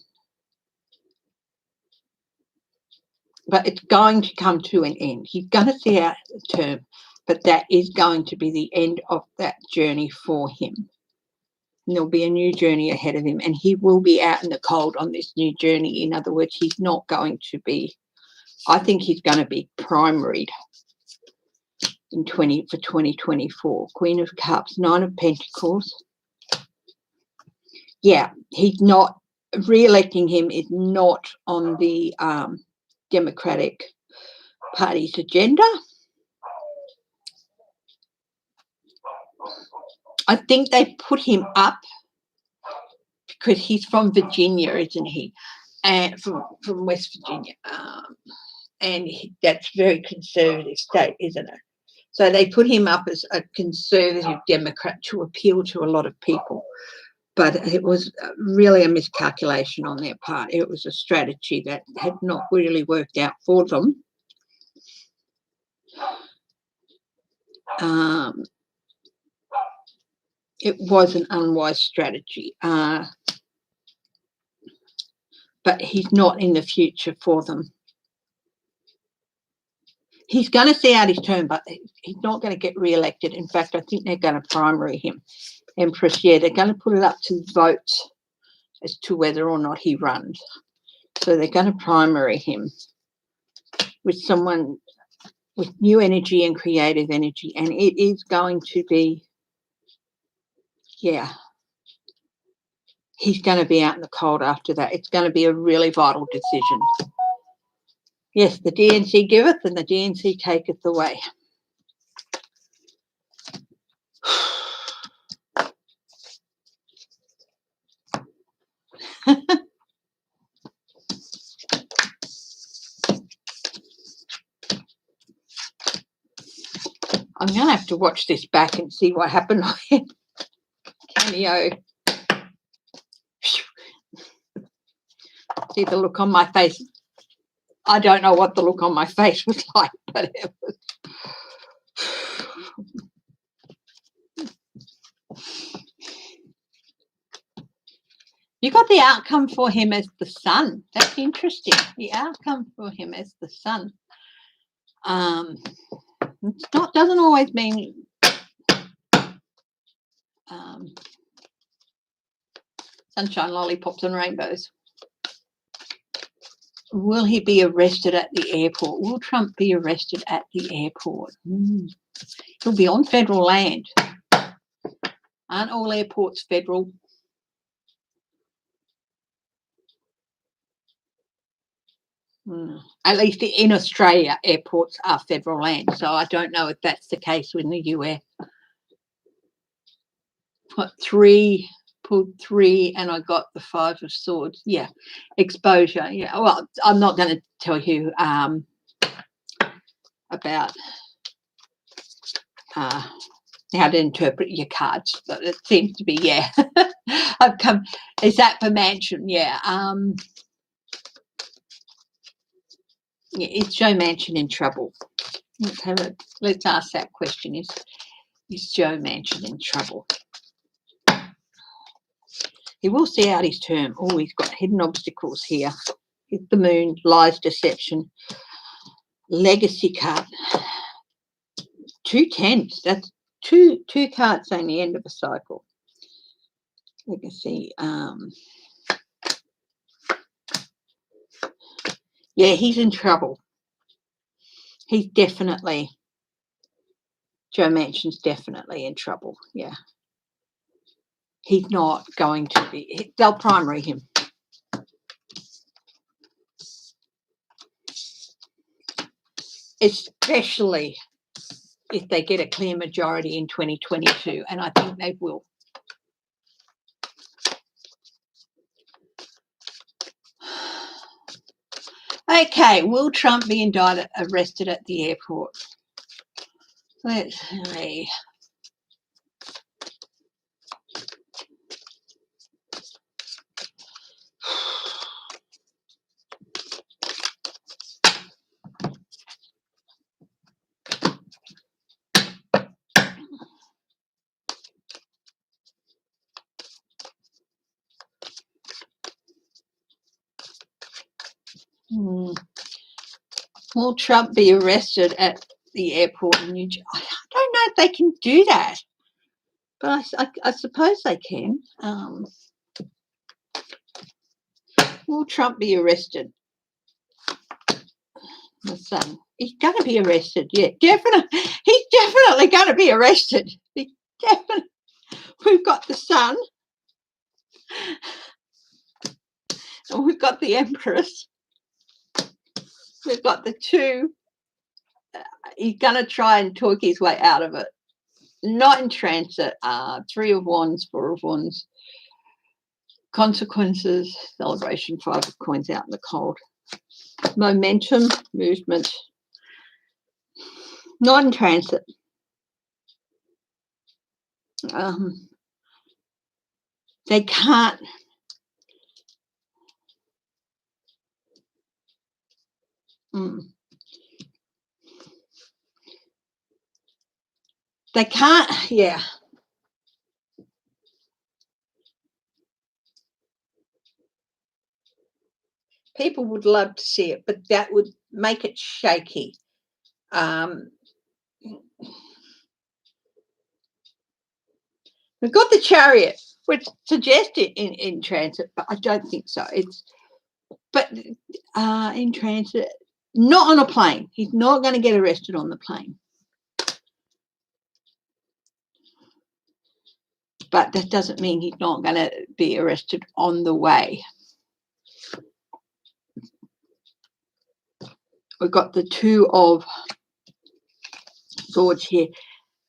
But it's going to come to an end. He's going to see out the term, but that is going to be the end of that journey for him. And there'll be a new journey ahead of him, and he will be out in the cold on this new journey. In other words, he's not going to be, I think he's going to be primaried in for 2024. Queen of Cups, Nine of Pentacles. Yeah, he's not, re-electing him is not on the Democratic Party's agenda. I think they put him up because he's from Virginia, isn't he? And from West Virginia. And that's a very conservative state, isn't it? So they put him up as a conservative Democrat to appeal to a lot of people. But it was really a miscalculation on their part. It was a strategy that had not really worked out for them. It was an unwise strategy. But he's not in the future for them. He's going to see out his term, but he's not going to get re-elected. In fact, I think they're going to primary him. Empress, yeah, they're going to put it up to vote as to whether or not he runs. So they're going to primary him with someone with new energy and creative energy. And it is going to be, yeah, he's going to be out in the cold after that. It's going to be a really vital decision. Yes, the DNC giveth and the DNC taketh away. I'm going to have to watch this back and see what happened on Cameo. See the look on my face. I don't know what the look on my face was like, but it was. You got the outcome for him as the Sun. That's interesting. The outcome for him as the Sun. It's not, doesn't always mean sunshine, lollipops and rainbows. Will he be arrested at the airport? Will Trump be arrested at the airport? He'll be on federal land. Aren't all airports federal? At least in Australia, airports are federal land. So I don't know if that's the case in the US. Pulled 3 and I got the 5 of Swords. Yeah, exposure. Yeah, well, I'm not going to tell you about how to interpret your cards, but it seems to be, yeah. Is that for Manchin? Yeah. Yeah, is Joe Manchin in trouble? Let's ask that question. Is Joe Manchin in trouble? He will see out his term. Oh, he's got hidden obstacles here. Hit the moon, lies, deception, legacy card. 2 10s. That's two cards saying the end of a cycle. Legacy. Yeah, he's in trouble. He's definitely, Joe Manchin's definitely in trouble. Yeah. He's not going to be, they'll primary him. Especially if they get a clear majority in 2022, and I think they will. Okay, will Trump be arrested at the airport? Let's see. Will Trump be arrested at the airport in New Jersey? I don't know if they can do that, but I suppose they can. Will Trump be arrested? The son. He's going to be arrested. Yeah, definitely. He's definitely going to be arrested. We've got the son, and we've got the Empress. We've got the two. He's going to try and talk his way out of it. Not in transit. 3 of Wands, 4 of Wands. Consequences, celebration, 5 of Coins out in the cold. Momentum, movement. Not in transit. They can't. They can't, yeah. People would love to see it, but that would make it shaky. We've got the Chariot, which suggests it in transit, but I don't think so. But in transit, not on a plane. He's not going to get arrested on the plane. But that doesn't mean he's not going to be arrested on the way. We've got the 2 of Swords here.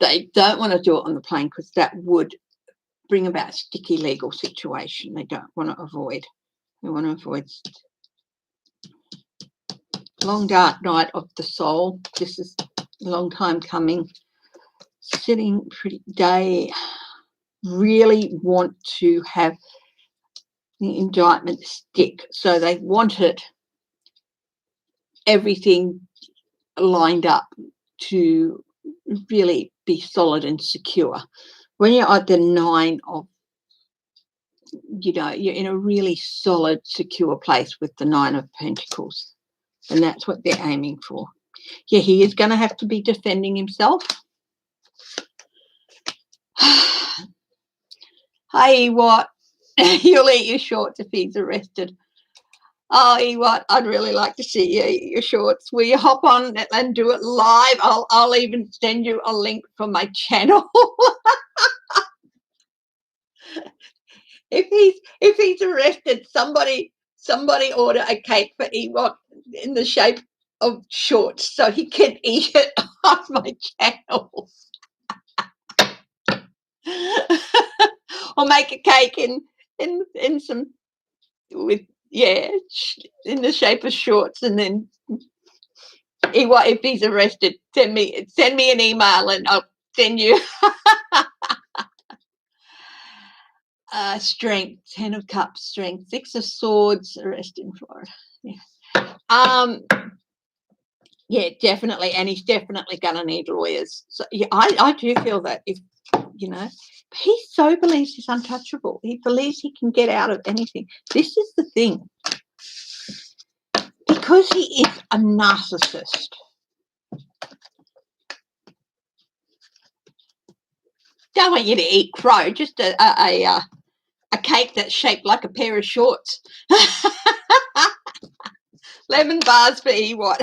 They don't want to do it on the plane because that would bring about a sticky legal situation. They don't want to avoid. They want to avoid long dark night of the soul. This is a long time coming. Sitting pretty. They really want to have the indictment stick, so they wanted everything lined up to really be solid and secure. When you're at the 9 of, you're in a really solid, secure place with the 9 of Pentacles, and that's what they're aiming for. Yeah, he is going to have to be defending himself. Hey, what? You'll eat your shorts if he's arrested. Oh, Ewart, I'd really like to see you eat your shorts. Will you hop on and do it live? I'll even send you a link from my channel. If he's arrested, somebody order a cake for Ewart in the shape of shorts so he can eat it on my channel. Or make a cake in some with in the shape of shorts, and then if he's arrested, send me an email and I'll send you strength, 10 of Cups, strength, 6 of Swords, arrest in Florida. Yeah. Yeah, definitely, and he's definitely going to need lawyers. So yeah, I do feel that if he so believes he's untouchable. He believes he can get out of anything. This is the thing, because he is a narcissist. Don't want you to eat crow, just a cake that's shaped like a pair of shorts. Lemon bars for Ewart.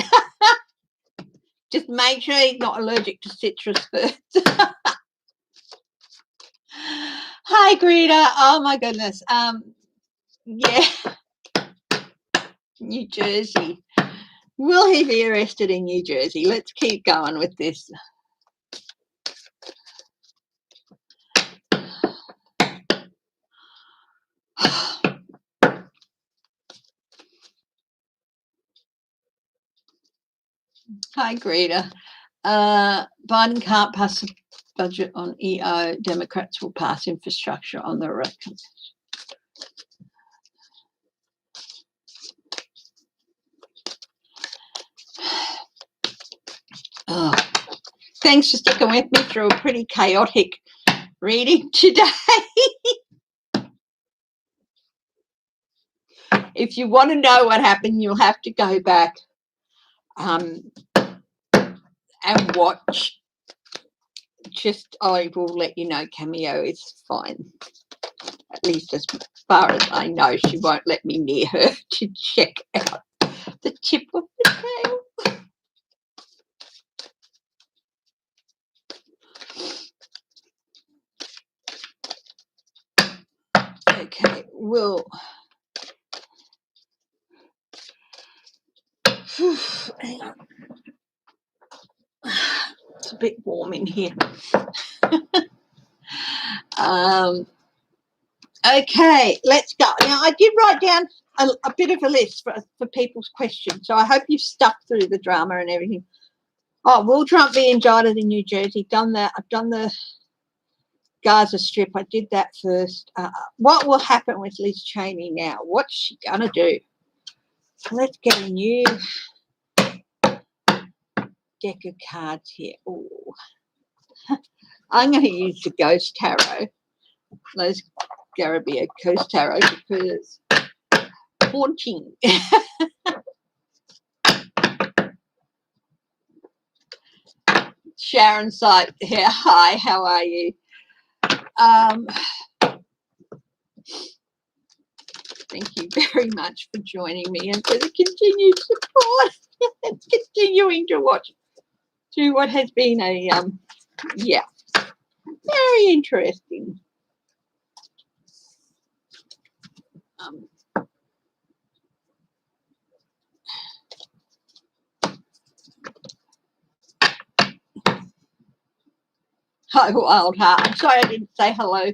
Just make sure he's not allergic to citrus first. Hi, Greta. Oh my goodness. Yeah, New Jersey. Will he be arrested in New Jersey? Let's keep going with this. Hi, Greta. Biden can't pass a budget on EO. Democrats will pass infrastructure on the record. Oh, thanks for sticking with me through a pretty chaotic reading today. If you want to know what happened, you'll have to go back and watch. Just, I will let you know, Cameo is fine. At least as far as I know, she won't let me near her to check out the tip of the tail. Okay, we'll hang on. It's a bit warm in here. Okay, let's go. Now, I did write down a bit of a list for people's questions, so I hope you've stuck through the drama and everything. Oh, will Trump be indicted in New Jersey? Done that. I've done the Gaza Strip. I did that first. What will happen with Liz Cheney now? What's she going to do? So let's get a new deck of cards here. Oh, I'm going to use the Ghost Tarot. Those Garabia Coast Tarot because haunting. Sharon Sight here. Hi, how are you? Thank you very much for joining me and for the continued support and continuing to watch through what has been a yeah, very interesting. Hi, Wild Heart. I'm sorry I didn't say hello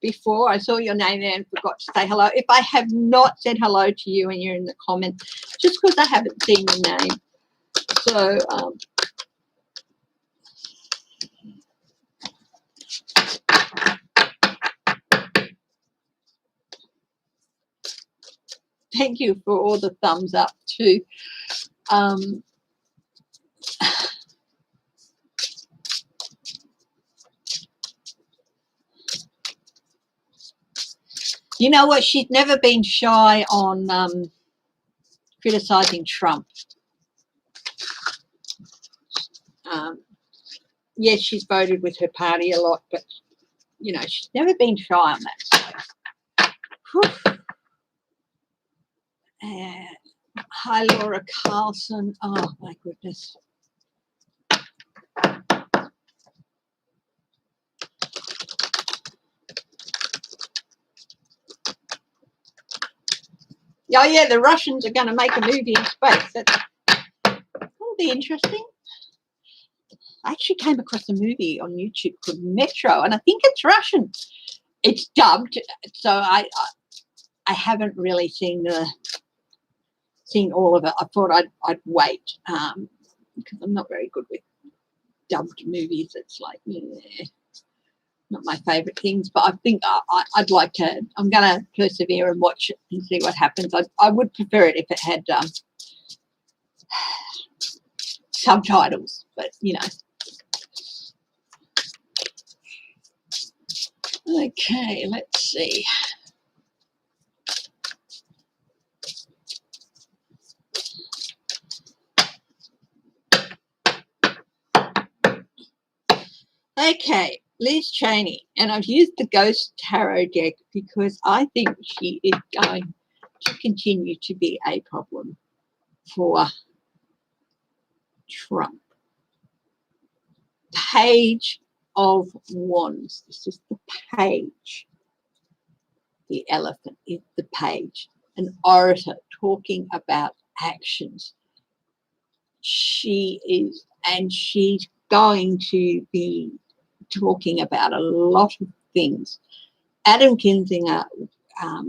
before. I saw your name there and forgot to say hello. If I have not said hello to you and you're in the comments, just because I haven't seen your name. So, thank you for all the thumbs up too. You know what? She's never been shy on criticizing Trump. Yes, she's voted with her party a lot, but, you know, she's never been shy on that. So. Hi, Laura Carlson. Oh, my goodness. Oh, yeah, the Russians are going to make a movie in space. That'll be interesting. I actually came across a movie on YouTube called Metro, and I think it's Russian. It's dubbed, so I haven't really seen all of it. I thought I'd wait because I'm not very good with dubbed movies. It's like, yeah, not my favourite things, but I think I'd like to. I'm going to persevere and watch it and see what happens. I would prefer it if it had subtitles, but you know. Okay, let's see. Okay, Liz Cheney, and I've used the Ghost Tarot deck because I think she is going to continue to be a problem for Trump. Page of Wands. This is the page. The elephant is the page. An orator talking about actions. She is, and she's going to be talking about a lot of things. Adam Kinzinger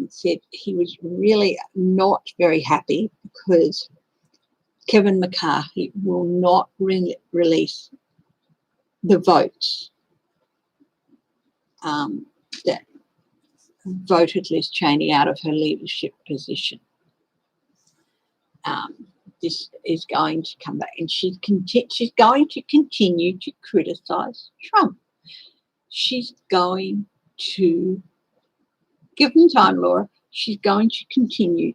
said he was really not very happy because Kevin McCarthy will not release the votes that voted Liz Cheney out of her leadership position. This is going to come back, and she's going to continue to criticise Trump. She's going to give them time, Laura. She's going to continue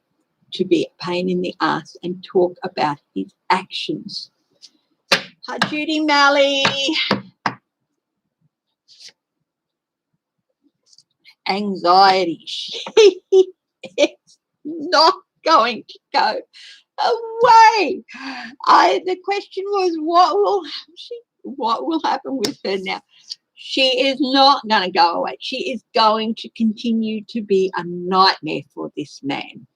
to be a pain in the ass and talk about his actions. Hi, Judy Malley. Anxiety. She is not going to go away. The question was, what will happen with her now? She is not going to go away. She is going to continue to be a nightmare for this man.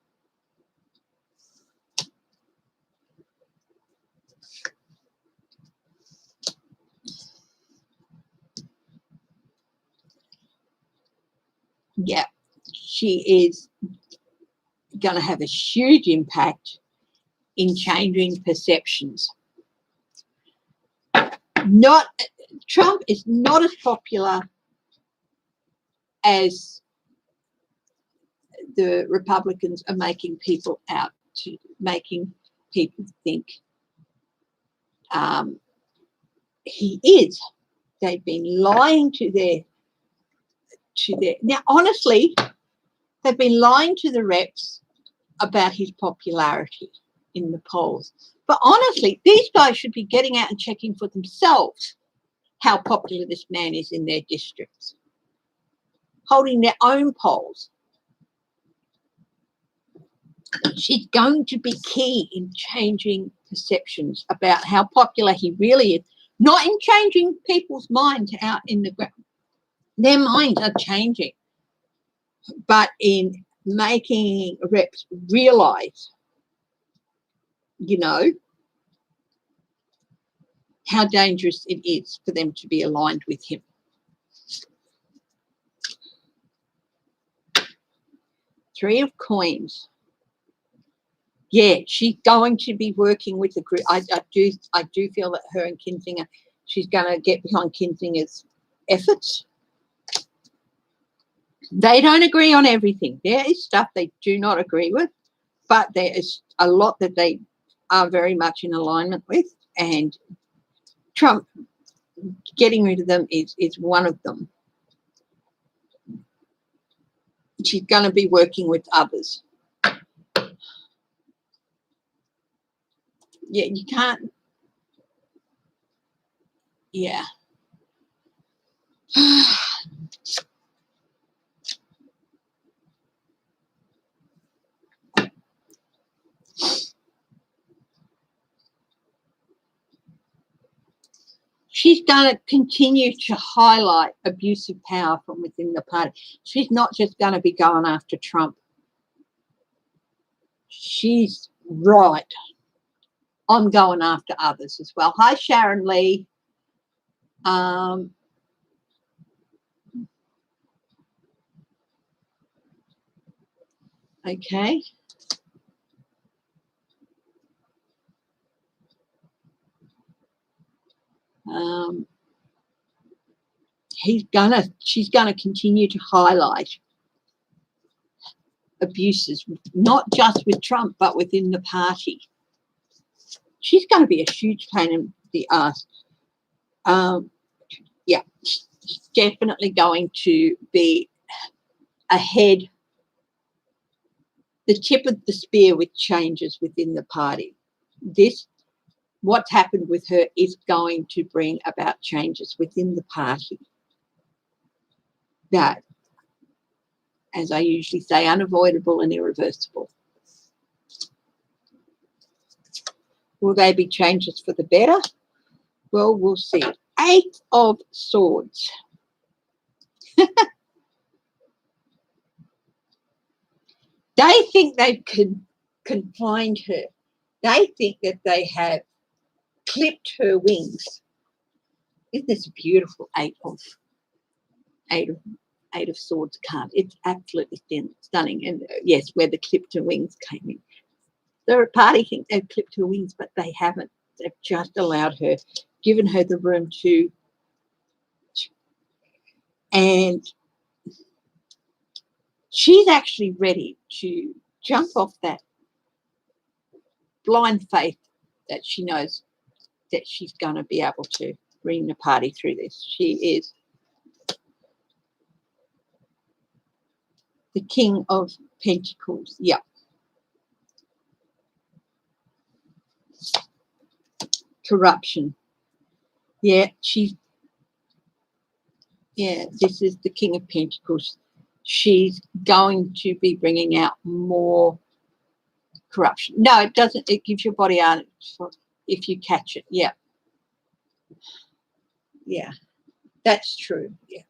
Yeah, she is going to have a huge impact in changing perceptions. Trump is not as popular as the Republicans are making people out to, making people think he is. They've been lying to their now honestly, they've been lying to the reps about his popularity in the polls. But honestly, these guys should be getting out and checking for themselves how popular this man is in their districts, holding their own polls. She's going to be key in changing perceptions about how popular he really is, not in changing people's minds out in the ground. Their minds are changing, but in making reps realise, you know, how dangerous it is for them to be aligned with him. Three of Coins. Yeah, she's going to be working with the group. I do feel that her and Kinzinger, she's going to get behind Kinzinger's efforts. They don't agree on everything. There is stuff they do not agree with, but there is a lot that they are very much in alignment with, and Trump getting rid of them is one of them. She's going to be working with others. Yeah, you can't. Yeah. She's going to continue to highlight abuse of power from within the party. She's not just going to be going after Trump. She's right. I'm going after others as well. Hi, Sharon Lee. Okay. She's gonna continue to highlight abuses, not just with Trump, but within the party. she's going to be a huge pain in the ass. Yeah, she's definitely going to be ahead, the tip of the spear with changes within the party. What's happened with her is going to bring about changes within the party that, as I usually say, unavoidable and irreversible. Will they be changes for the better? Well, we'll see. 8 of Swords. They think they've confined her. They think that they have clipped her wings. Isn't this a beautiful 8 of Swords card? It's absolutely stunning. And yes, where the clipped her wings came in. The party think they've clipped her wings, but they haven't. They've just allowed her, given her the room to, and she's actually ready to jump off that blind faith that she knows that she's going to be able to bring the party through this. She is the King of Pentacles. Yeah. Corruption. Yeah, this is the King of Pentacles. She's going to be bringing out more corruption. No, it doesn't. It gives your body out if you catch it. Yeah. Yeah, that's true. Yeah.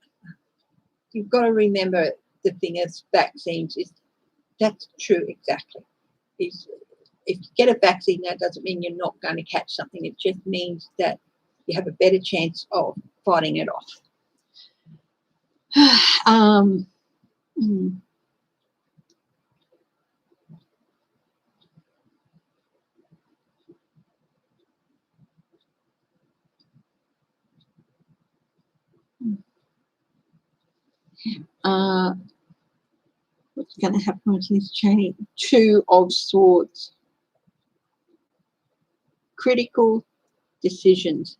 You've got to remember the thing as vaccines is that's true exactly. If you get a vaccine, that doesn't mean you're not going to catch something. It just means that you have a better chance of fighting it off. What's going to happen with this Cheney? 2 of Swords. Critical decisions.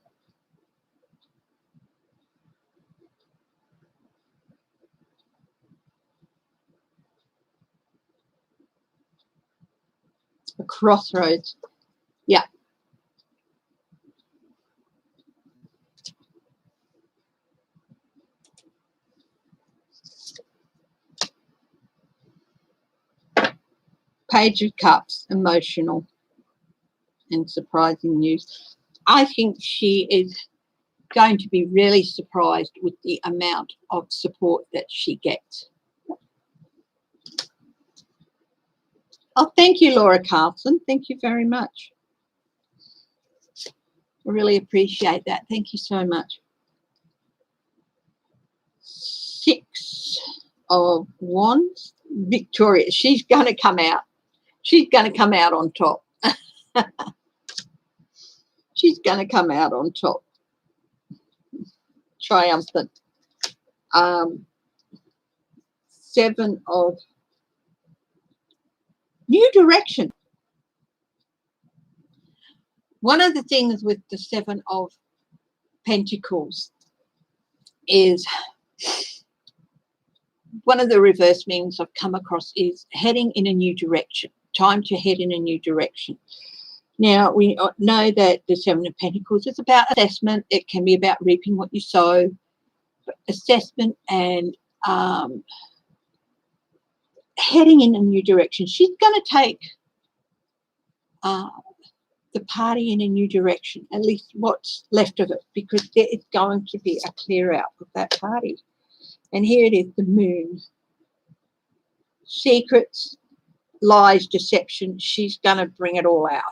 A crossroads. Yeah. Page of Cups, emotional and surprising news. I think she is going to be really surprised with the amount of support that she gets. Oh, thank you, Laura Carlson. Thank you very much. I really appreciate that. Thank you so much. 6 of Wands. Victoria, she's going to come out. She's going to come out on top. She's going to come out on top. Triumphant. 7 of New Direction. One of the things with the 7 of Pentacles is one of the reverse meanings I've come across is heading in a new direction. Time to head in a new direction. Now, we know that the 7 of Pentacles is about assessment. It can be about reaping what you sow. Assessment and heading in a new direction. She's going to take the party in a new direction, at least what's left of it, because there is going to be a clear out of that party. And here it is, the Moon. Secrets, lies, deception. She's going to bring it all out.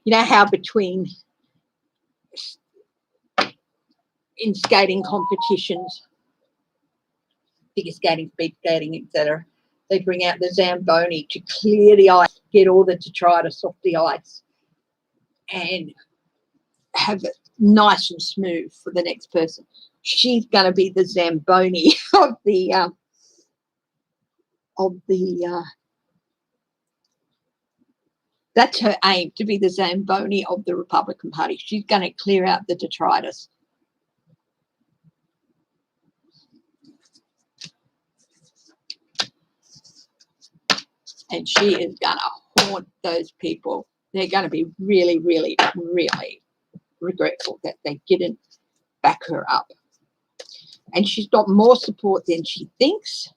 You know how in skating competitions, figure skating, speed skating, etc., they bring out the Zamboni to clear the ice, get all the detritus off the ice, and have it nice and smooth for the next person. she's going to be the Zamboni of the that's her aim, to be the Zamboni of the Republican Party. She's going to clear out the detritus. And she is going to haunt those people. They're going to be really, really, really regretful that they didn't back her up. And she's got more support than she thinks.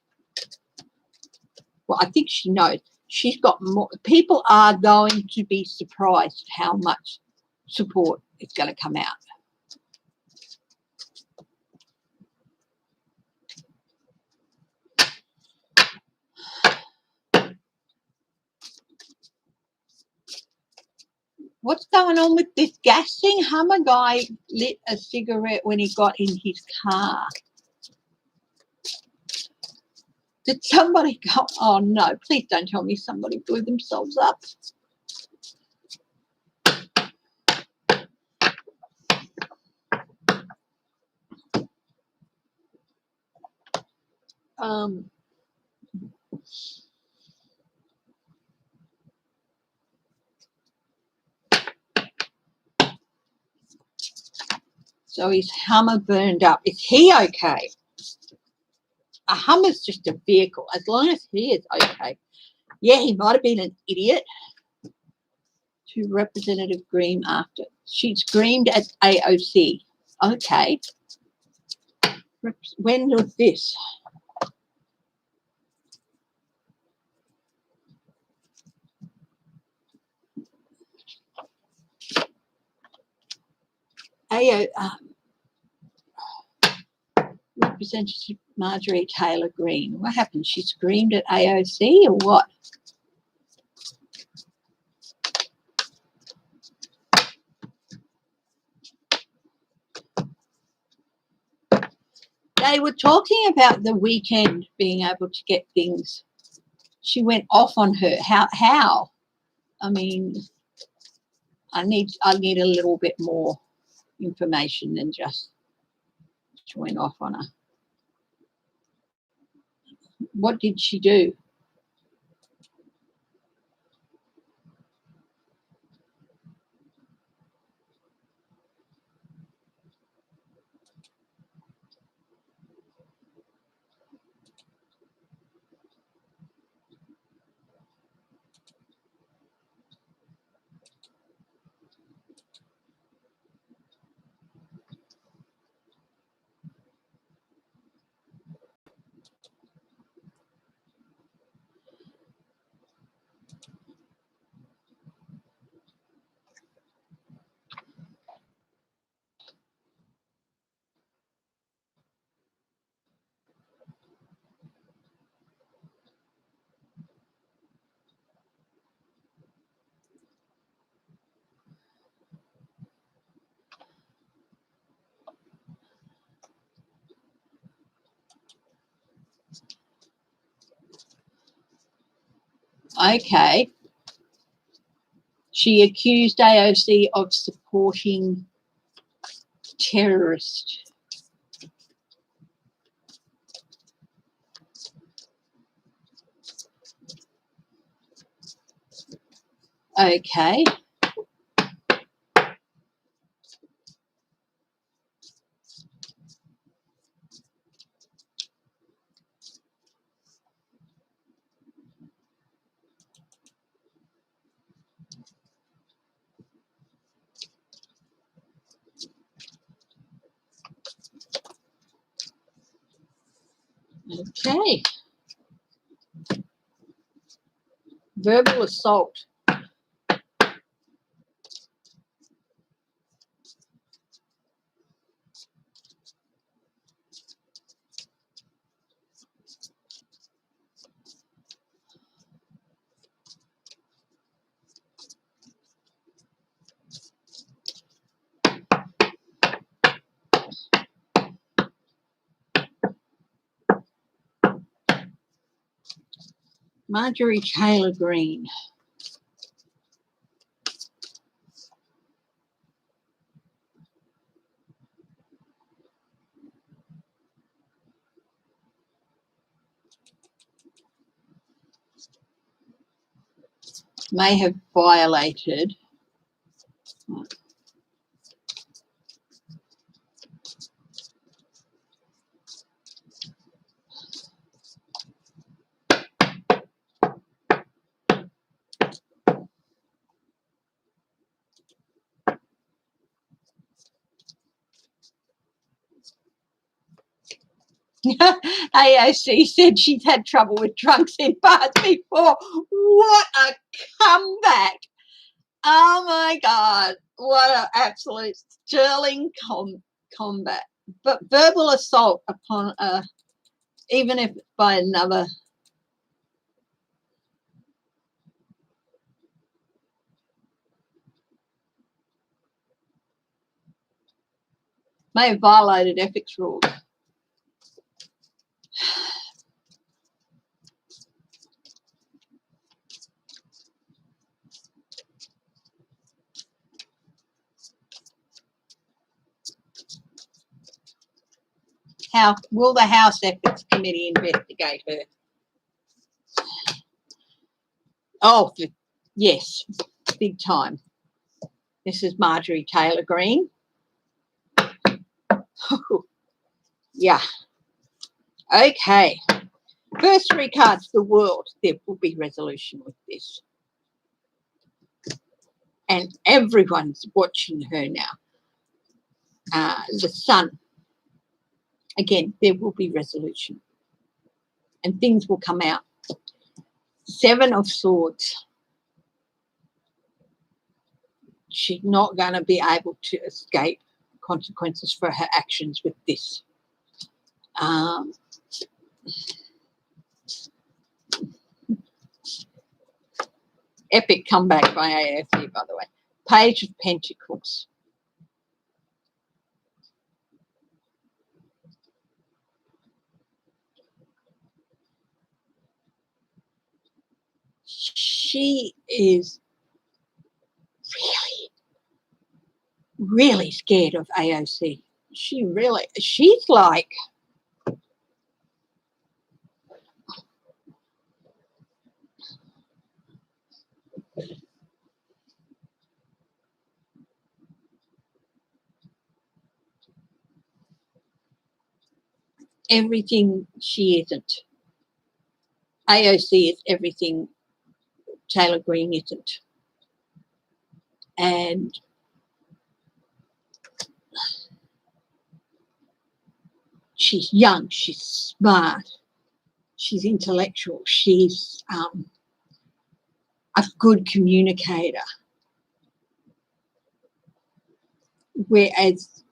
Well, I think she knows. She's got more. People are going to be surprised how much support is going to come out. What's going on with this gas thing? Hummer guy lit a cigarette when he got in his car. Did somebody go? Oh, no, please don't tell me somebody blew themselves up. So his Hummer burned up. Is he okay? A Hummer's just a vehicle, as long as he is okay. Yeah, he might have been an idiot. To Representative Greene after. She screamed at AOC. Okay. When was this? Representative Marjorie Taylor Greene. What happened? She screamed at AOC or what? They were talking about the weekend being able to get things. She went off on her. How? I mean, I need a little bit more information than just she went off on her. What did she do? Okay. She accused AOC of supporting terrorists. Okay. Okay. Verbal assault. Marjorie Taylor Greene. may have violated AOC said she's had trouble with drunks in bars before. What a comeback. Oh my God. What an absolute sterling combat. But verbal assault upon even if by another, may have violated ethics rules. How will the House Ethics Committee investigate her? Oh, yes, big time. This is Marjorie Taylor Greene. Yeah. Okay. Bursary cards to the world. There will be resolution with this. And everyone's watching her now. The Sun. Again, there will be resolution. And things will come out. 7 of Swords. She's not going to be able to escape consequences for her actions with this. Epic comeback by AFC, by the way. Page of Pentacles. She is really scared of AOC. She's like, everything she isn't. AOC is everything Taylor Greene isn't. And she's young, she's smart, she's intellectual, she's a good communicator. Whereas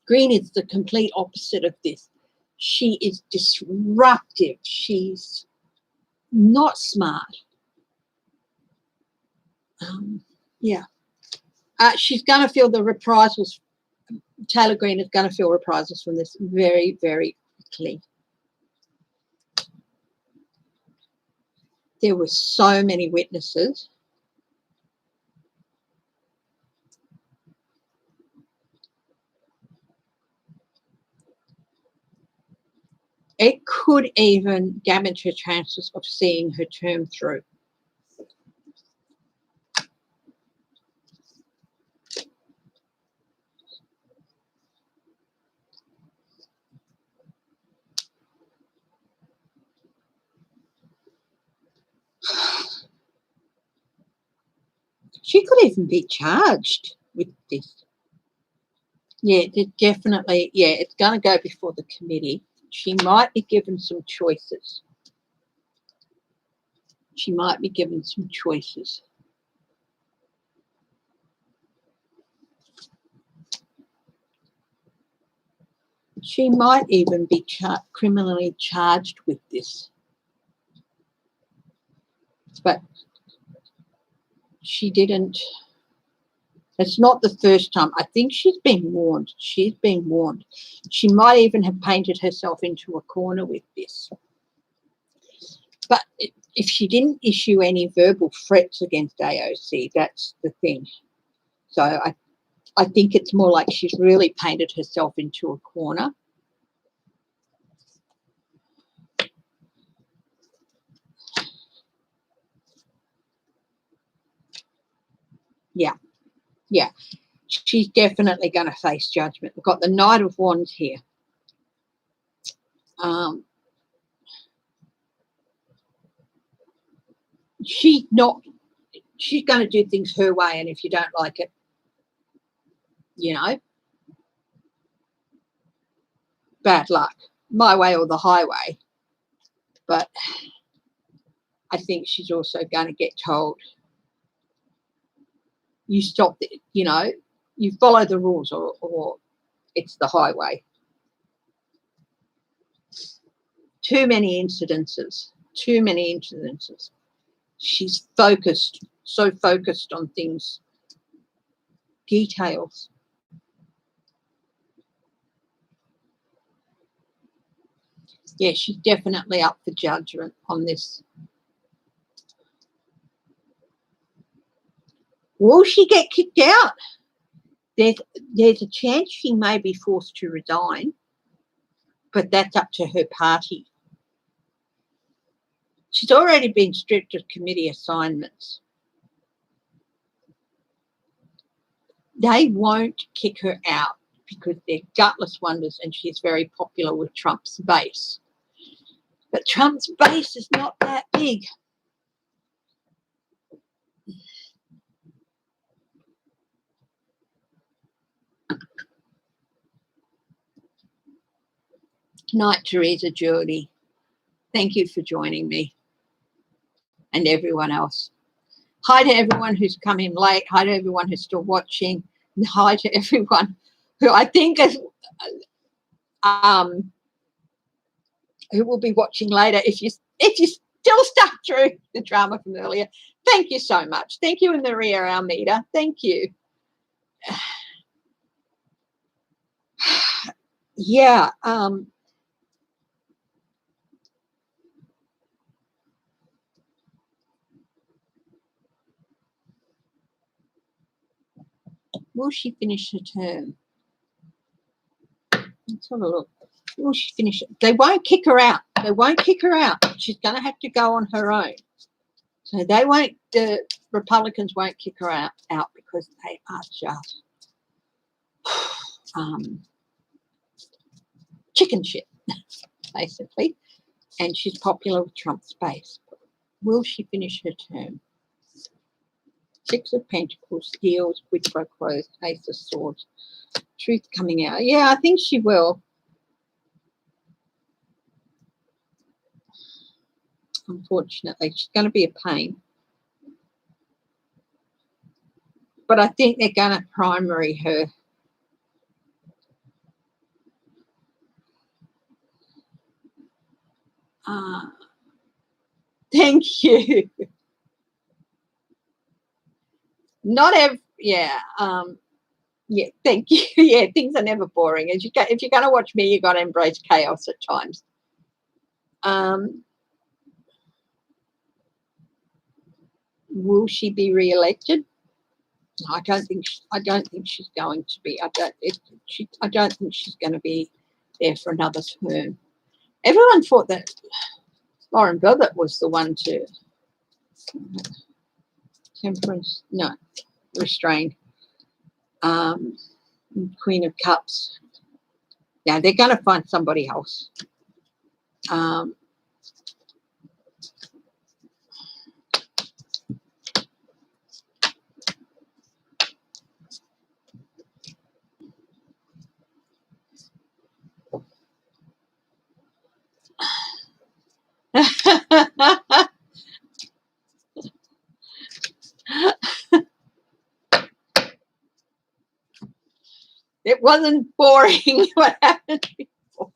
Greene is the complete opposite of this. She is disruptive. She's not smart. Yeah. She's going to feel the reprisals. Taylor Greene is going to feel reprisals from this very, very quickly. There were so many witnesses. It could even damage her chances of seeing her term through. She could even be charged with this. Yeah, definitely. Yeah, it's going to go before the committee. She might be given some choices. She might be given some choices. She might even be criminally charged with this. But she didn't. It's not the first time. I think she's been warned. She's been warned. She might even have painted herself into a corner with this. But if she didn't issue any verbal threats against AOC, that's the thing. So I think it's more like she's really painted herself into a corner. Yeah, yeah. She's definitely going to face judgment. We've got the Knight of Wands here. She's going to do things her way, and if you don't like it, bad luck. My way or the highway. But I think she's also going to get told, you stop, you follow the rules or it's the highway. Too many incidences. She's so focused on things, details. Yeah, she's definitely up for judgment on this. Will she get kicked out? There's a chance she may be forced to resign, but that's up to her party. She's already been stripped of committee assignments. They won't kick her out because they're gutless wonders and she's very popular with Trump's base. But Trump's base is not that big. Night, Teresa, Geordie. Thank you for joining me and everyone else. Hi to everyone who's come in late. Hi to everyone who's still watching. And hi to everyone who I think is who will be watching later. If you still stuck through the drama from earlier, thank you so much. Thank you, Maria Almeida. Thank you. Yeah. Will she finish her term? Let's have a look. Will she finish it? They won't kick her out. They won't kick her out. She's going to have to go on her own. So the Republicans won't kick her out because they are just chicken shit, basically. And she's popular with Trump's base. Will she finish her term? Six of Pentacles, Heels, quid pro quos, Ace of Swords, Truth coming out. Yeah, I think she will. Unfortunately, she's going to be a pain. But I think they're going to primary her. Thank you. Not every, yeah. Yeah, thank you. Yeah, things are never boring. If you're going to watch me, you've got to embrace chaos at times. Will she be re-elected? I don't think she's going to be. I don't think she's going to be there for another term. Everyone thought that Lauren Boebert was the one to temperance. No, restrained. Queen of Cups. Yeah, they're going to find somebody else. It wasn't boring what happened before.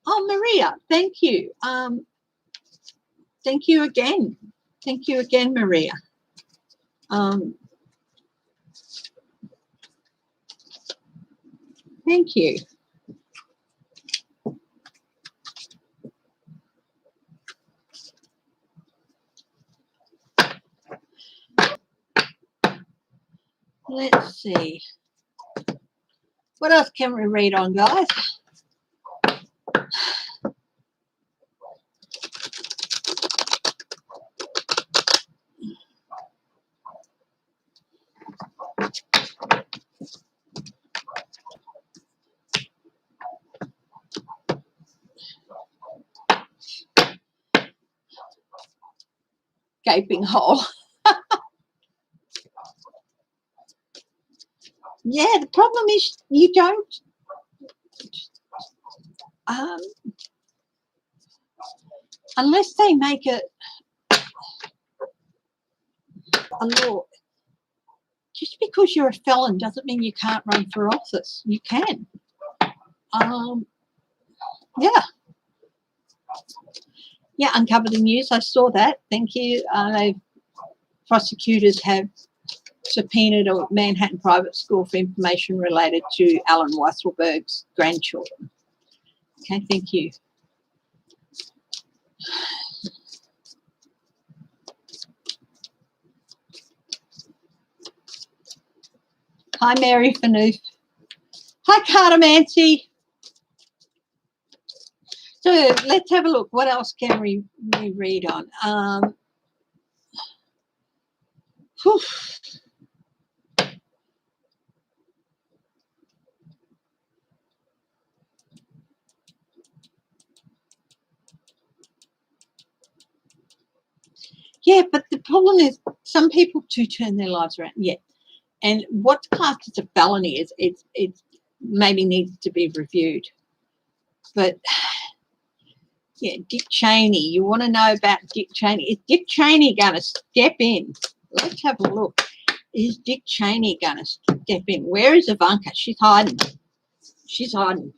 Oh, Maria, thank you. Thank you again. Thank you again, Maria. Thank you. Let's see. What else can we read on, guys? Gaping hole. Yeah, the problem is you don't unless they make it a law. Just because you're a felon doesn't mean you can't run for office. You can. Yeah. Yeah, Uncover the News. I saw that. Thank you. Prosecutors have subpoenaed a Manhattan private school for information related to Alan Weisselberg's grandchildren. Okay, thank you. Hi, Mary Fanoof. Hi, Cartomancy. So let's have a look. What else can we read on? Whew. Yeah, but the problem is some people do turn their lives around. Yeah. And what's classed as a felony is it's maybe needs to be reviewed. But yeah, Dick Cheney. You want to know about Dick Cheney? Is Dick Cheney going to step in? Let's have a look. Is Dick Cheney going to step in? Where is Ivanka? She's hiding. She's hiding.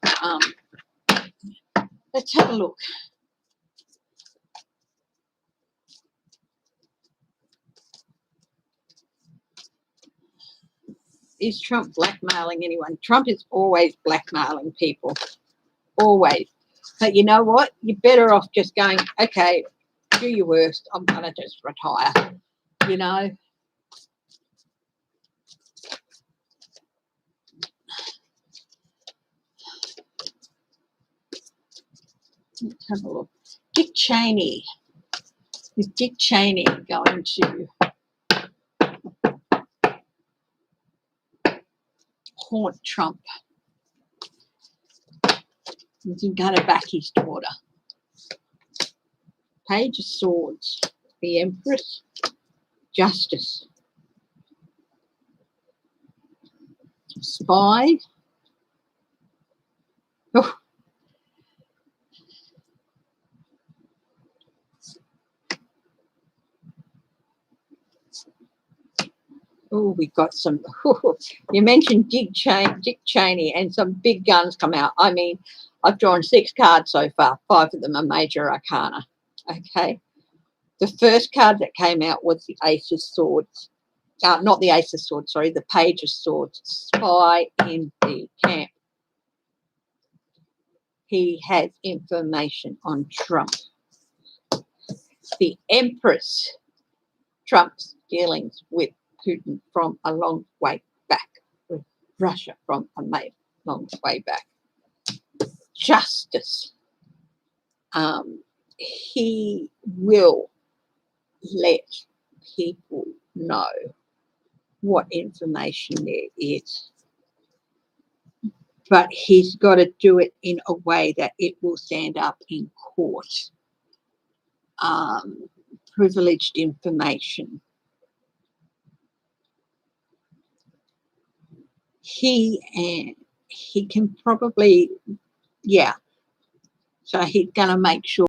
Let's have a look. Is Trump blackmailing anyone? Trump is always blackmailing people. Always. But you know what? You're better off just going, okay, do your worst. I'm going to just retire. You know? Let's have a look. Dick Cheney. Is Dick Cheney going to haunt Trump? Is he going to back his daughter? Page of Swords. The Empress. Justice. Spy. Oh. Oh, we got some. You mentioned Dick Cheney, and some big guns come out. I mean, I've drawn 6 cards so far. 5 of them are major arcana. Okay. The first card that came out was the Ace of Swords. Not the Ace of Swords, sorry, the Page of Swords. Spy in the camp. He has information on Trump. The Empress. Trump's dealings with Putin from a long way back, with Russia from a long way back. Justice. He will let people know what information there is, but he's got to do it in a way that it will stand up in court. Privileged information. He can probably, yeah. So he's going to make sure.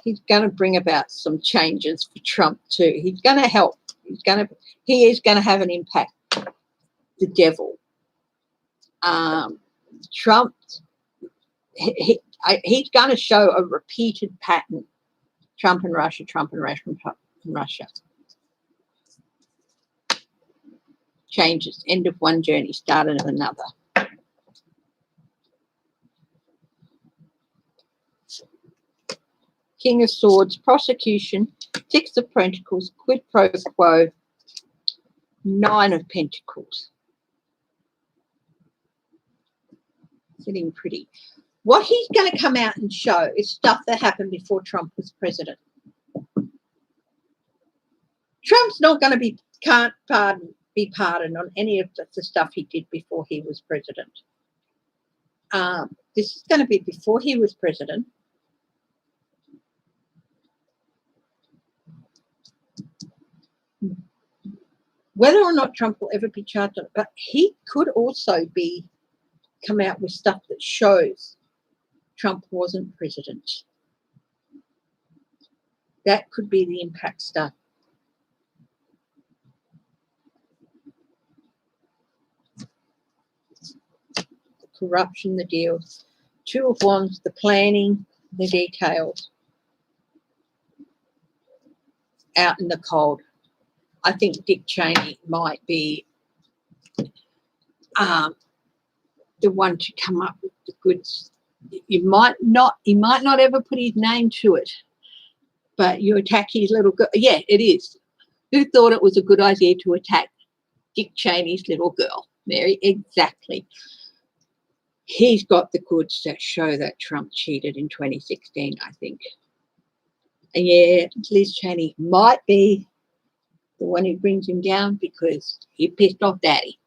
He's going to bring about some changes for Trump too. He's going to help. He is going to have an impact. The devil. Trump. He's going to show a repeated pattern. Trump and Russia. Trump and Russia. Trump and Russia. Changes. End of one journey. Start of another. King of Swords, prosecution, Six of Pentacles, quid pro quo, Nine of Pentacles. Sitting pretty. What he's going to come out and show is stuff that happened before Trump was president. Trump's not going to be pardoned on any of the stuff he did before he was president. This is going to be before he was president. Whether or not Trump will ever be charged on it, but he could also come out with stuff that shows Trump wasn't president. That could be the impact stuff. The corruption, the deals. Two of Wands, the planning, the details. Out in the cold. I think Dick Cheney might be the one to come up with the goods. He might not ever put his name to it, but you attack his little girl. Yeah, it is. Who thought it was a good idea to attack Dick Cheney's little girl? Mary, exactly. He's got the goods that show that Trump cheated in 2016, I think. And yeah, Liz Cheney might be the one who brings him down because he pissed off Daddy.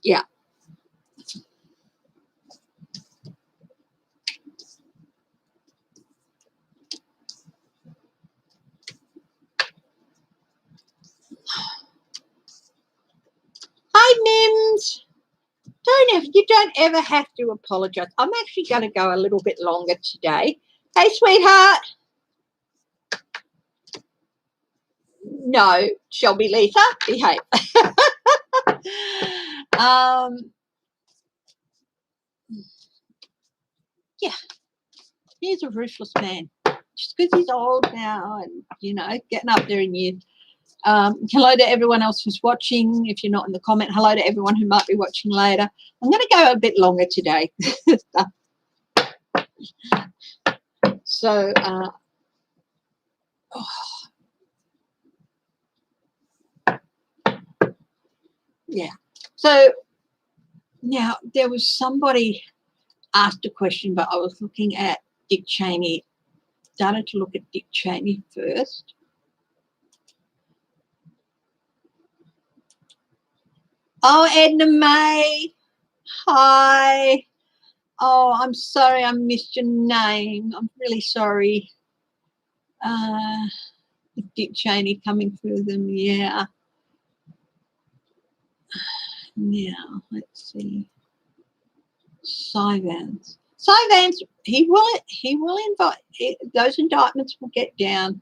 Yeah. Hi, Mims. You don't ever have to apologize. I'm actually going to go a little bit longer today. Hey, sweetheart. No, Shelby Lisa, behave. Yeah, he's a ruthless man. Just because he's old now and, getting up there in years. Hello to everyone else who's watching. If you're not in the comment, hello to everyone who might be watching later. I'm going to go a bit longer today. So, yeah. So now there was somebody asked a question, but I was looking at Dick Cheney. Started to look at Dick Cheney first. Oh, Edna May. Hi. Oh, I'm sorry I missed your name. I'm really sorry. Dick Cheney coming through them, yeah. Now, let's see. Cy Vance, he will invite, those indictments will get down.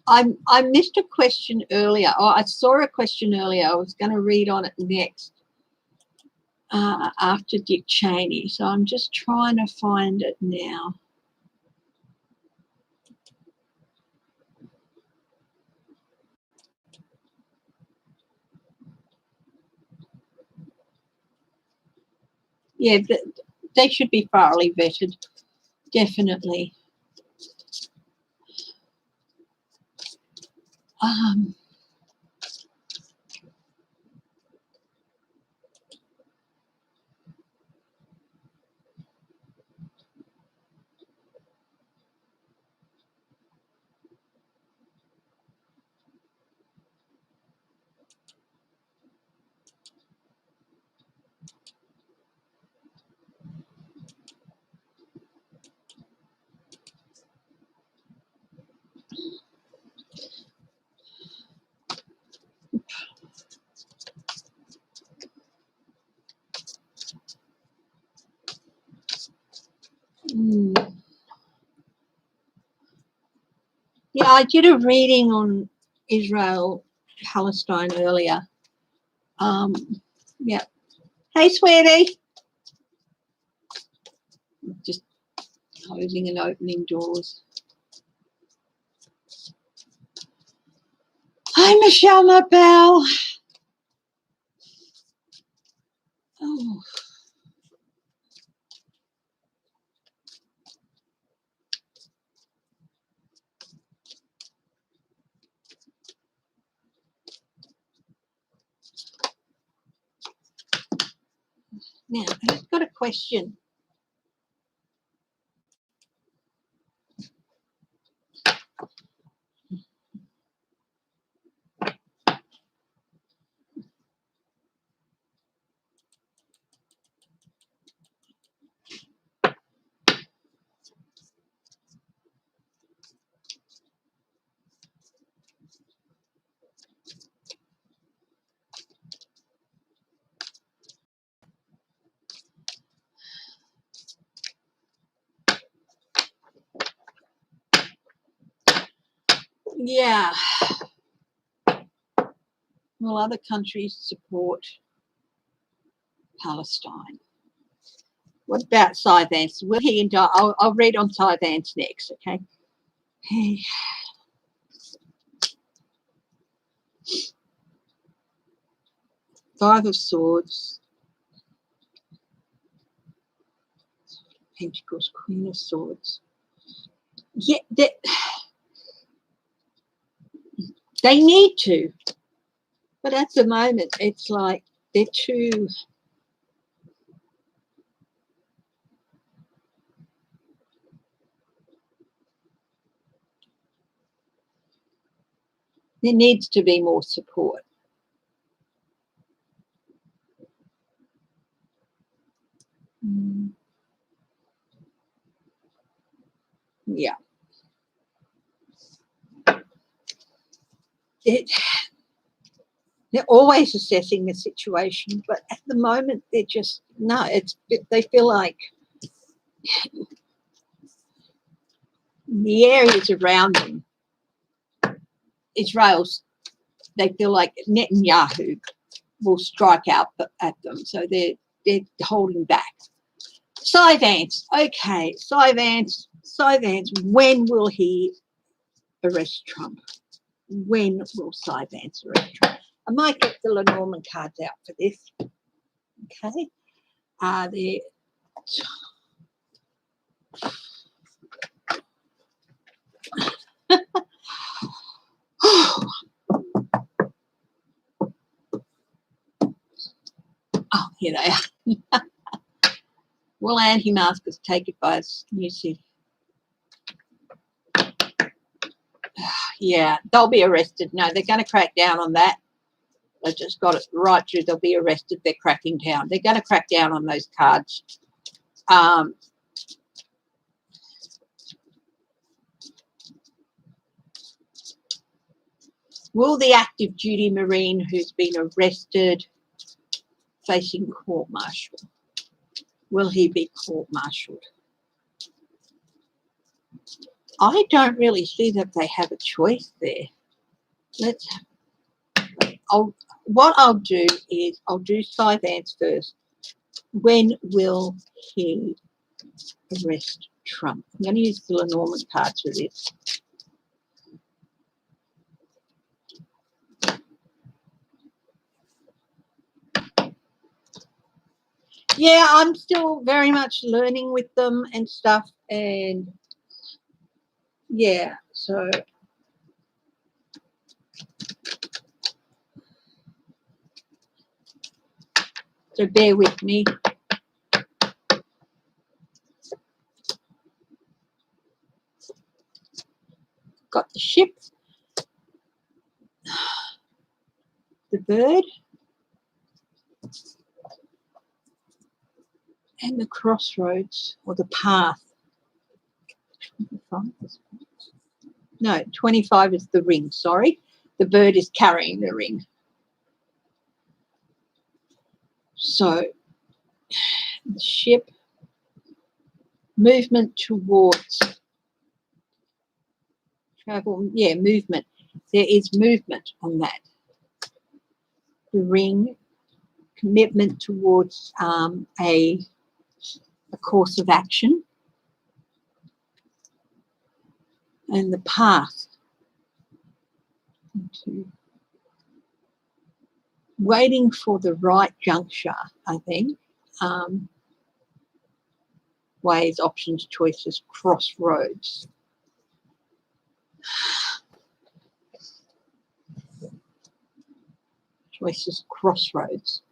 I missed a question earlier. Oh, I saw a question earlier. I was going to read on it next after Dick Cheney. So I'm just trying to find it now. Yeah, they should be thoroughly vetted, definitely. Yeah, I did a reading on Israel, Palestine earlier. Yeah. Hey, sweetie. Just closing and opening doors. Hi, Michelle, my pal. Oh. Now, I've got a question. Yeah. Will other countries support Palestine? What about Cy Vance? Will he indict? I'll read on Cy Vance next, okay? Hey. Five of Swords. Pentacles, Queen of Swords. Yeah, they need to. But at the moment, it's like they're too... There needs to be more support. Yeah. They're always assessing the situation, but at the moment they're just, no, they feel like the areas around them, Israel's, they feel like Netanyahu will strike out at them, so they're holding back. Cy Vance, okay, Cy Vance, when will he arrest Trump? When will Cy Vance arrest Trump? I might get the Lenormand cards out for this. Okay. There. Oh, here they are. Will anti-maskers take advice? You see. Yeah, they'll be arrested. No, they're going to crack down on that. I just got it right through. They'll be arrested. They're cracking down. They're going to crack down on those cards. Will the active duty Marine who's been arrested facing court-martial? Will he be court-martialed? I don't really see that they have a choice there. What I'll do is I'll do Cy Vance first. When will he arrest Trump? I'm going to use the Lenormand cards for this. Yeah, I'm still very much learning with them and stuff, and yeah, so bear with me. Got the ship, the bird, and the crossroads, or the path. 25 is the ring, sorry. The bird is carrying the ring. So, the ship, movement towards travel, yeah, movement. There is movement on that. The ring commitment towards a course of action, and the path to waiting for the right juncture, I think. Ways, options, choices, crossroads. Choices, crossroads.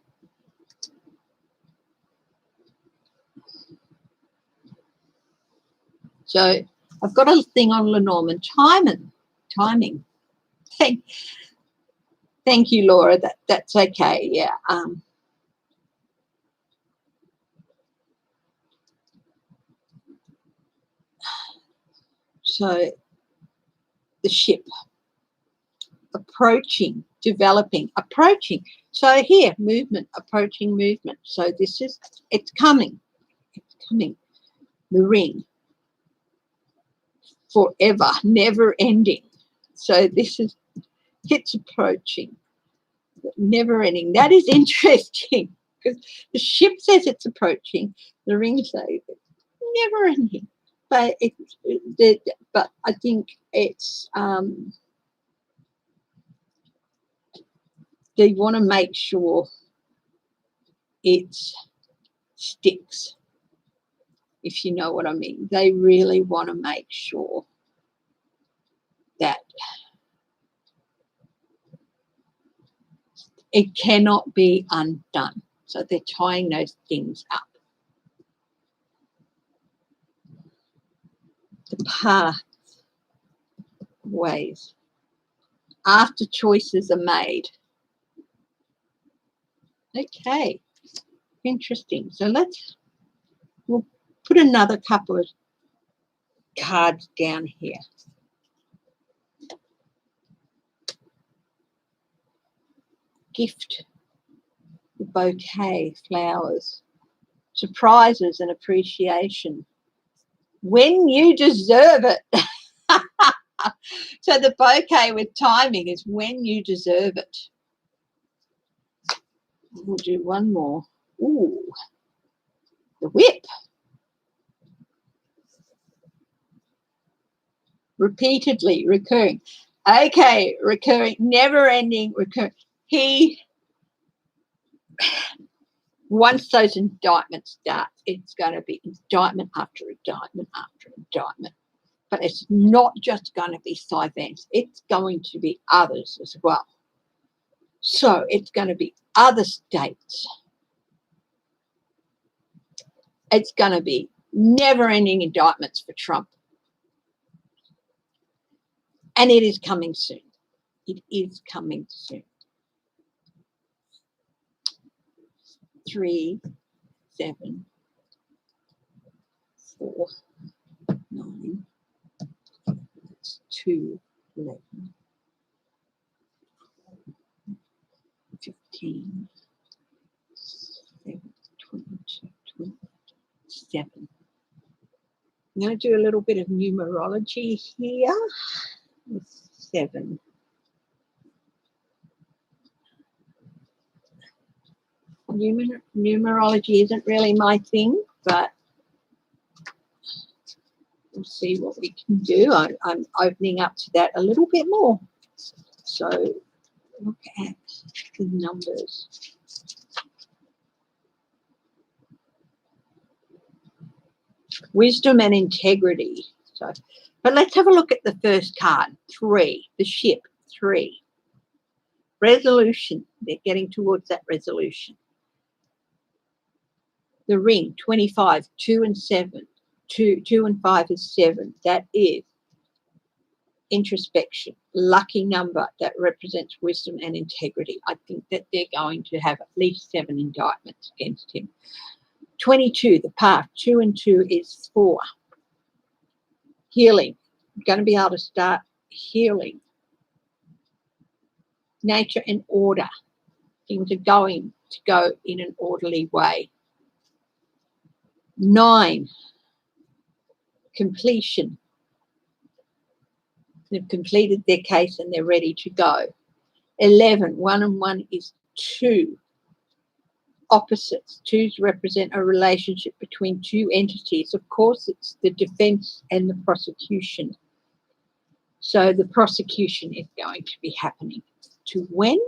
So I've got a thing on Lenormand. Timing. Thank you, Laura. That's okay. Yeah. So the ship approaching, developing, approaching. So here, movement, approaching movement. So this is, it's coming. It's coming. The ring. Forever, never ending. So this is, it's approaching. Never ending. That is interesting because the ship says it's approaching. The ring says it's never ending. But but I think it's they want to make sure it sticks, if you know what I mean. They really want to make sure that it cannot be undone. So they're tying those things up. The path ways after choices are made. Okay, interesting. So we'll put another couple of cards down here. Gift, the bouquet, flowers, surprises and appreciation. When you deserve it. So the bouquet with timing is when you deserve it. We'll do one more. Ooh, the whip. Repeatedly, recurring. Okay, recurring, never ending, recurring. Once those indictments start, it's going to be indictment after indictment after indictment. But it's not just going to be Cy-Vance. It's going to be others as well. So it's going to be other states. It's going to be never-ending indictments for Trump. And it is coming soon. It is coming soon. 3, 7, 4, 9, 2, 11, 15, 7, 22, 27. I'm going to do a little bit of numerology here. 7. Numerology isn't really my thing, but we'll see what we can do. I'm opening up to that a little bit more. So look at the numbers. Wisdom and integrity. So, but let's have a look at the first card. 3, the ship. 3. Resolution. They're getting towards that resolution. The ring. 25. 2 and 7. 2 and 5 is 7. That is introspection. Lucky number that represents wisdom and integrity. I think that they're going to have at least 7 indictments against him. 22, the path. 2 and 2 is 4. Healing. Going to be able to start healing. Nature and order. Things are going to go in an orderly way. 9, completion. They've completed their case and they're ready to go. 11, 1 and 1 is 2. opposites. Twos represent a relationship between two entities. Of course, it's the defense and the prosecution. So the prosecution is going to be happening. To when?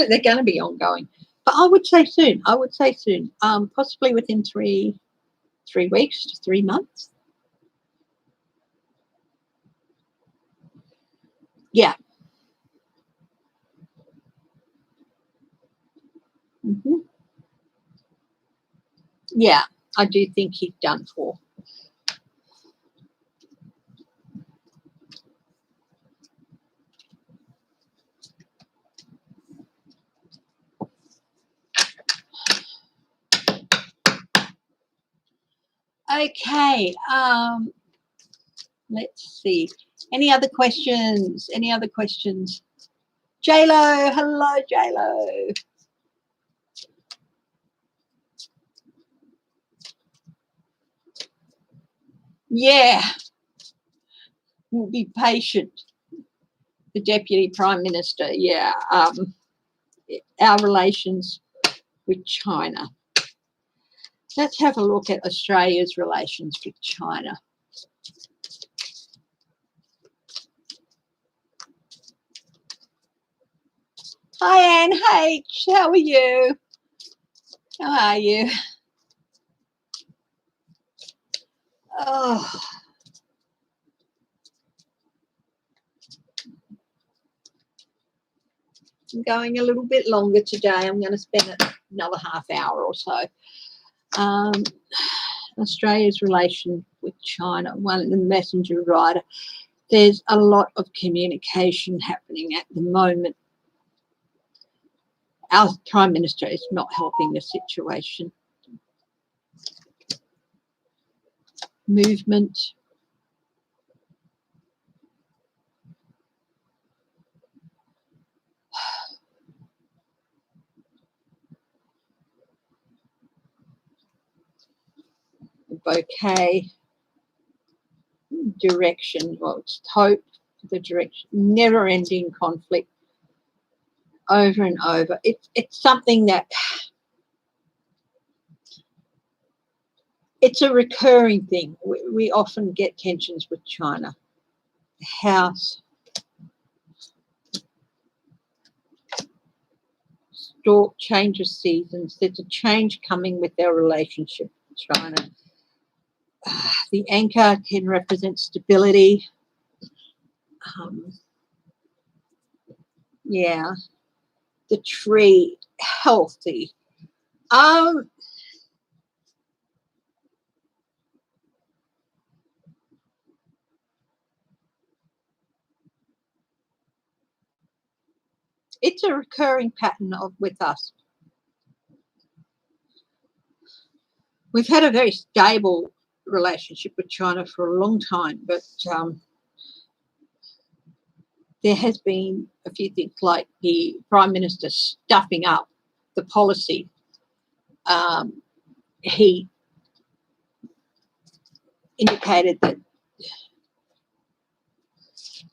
They're going to be ongoing. But I would say soon. I would say soon. Possibly within 3 weeks to 3 months. Yeah. Yeah, I do think he's done for. Okay, let's see. Any other questions? Any other questions? J-Lo, hello, J-Lo. Yeah, be patient. The Deputy Prime Minister, yeah. Our relations with China. Let's have a look at Australia's relations with China. Hi, Anne H. How are you? How are you? Oh. I'm going a little bit longer today. I'm going to spend another half hour or so. Australia's relation with China, one the messenger rider. There's a lot of communication happening at the moment. Our Prime Minister is not helping the situation. Movement. Bouquet. Direction. Well, it's hope. The direction. Never-ending conflict. Over and over. It's something that it's a recurring thing. We often get tensions with China. House. Stork, change of seasons. There's a change coming with their relationship with China. The anchor can represent stability. Yeah. The tree, healthy. It's a recurring pattern with us. We've had a very stable relationship with China for a long time, but there has been a few things like the Prime Minister stuffing up the policy. He indicated that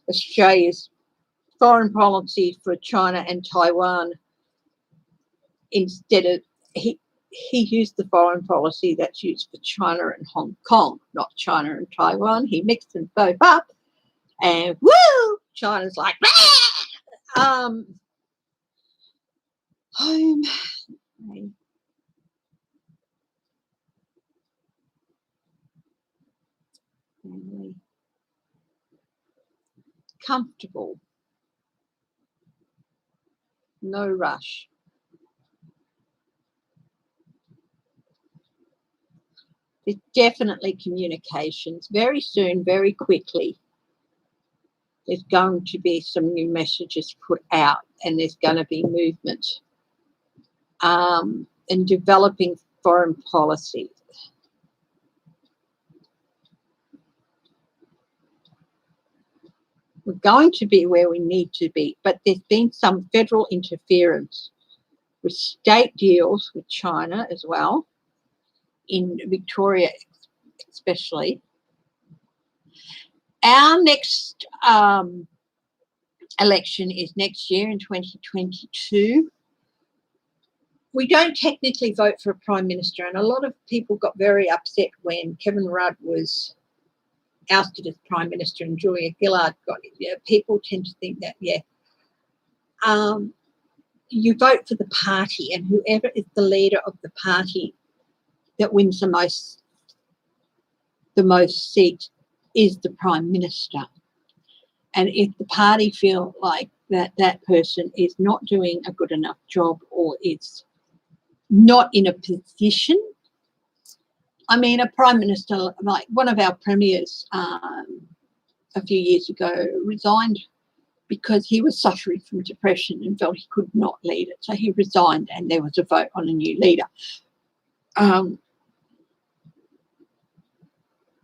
Australia's foreign policy for China and Taiwan, instead of he used the foreign policy that's used for China and Hong Kong, not China and Taiwan. He mixed them both up, and woo, China's like, home. Family. Comfortable. No rush. There's definitely communications. Very soon, very quickly, there's going to be some new messages put out, and there's going to be movement in developing foreign policy. We're going to be where we need to be, but there's been some federal interference with state deals with China as well, in Victoria especially. Our next election is next year in 2022. We don't technically vote for a Prime Minister, and a lot of people got very upset when Kevin Rudd was ousted as Prime Minister and Julia Gillard got it. Yeah, people tend to think that, you vote for the party, and whoever is the leader of the party that wins the most seats is the Prime Minister. And if the party feel like that person is not doing a good enough job or is not in a position, I mean, a Prime Minister, like one of our premiers a few years ago resigned because he was suffering from depression and felt he could not lead it. So he resigned and there was a vote on a new leader.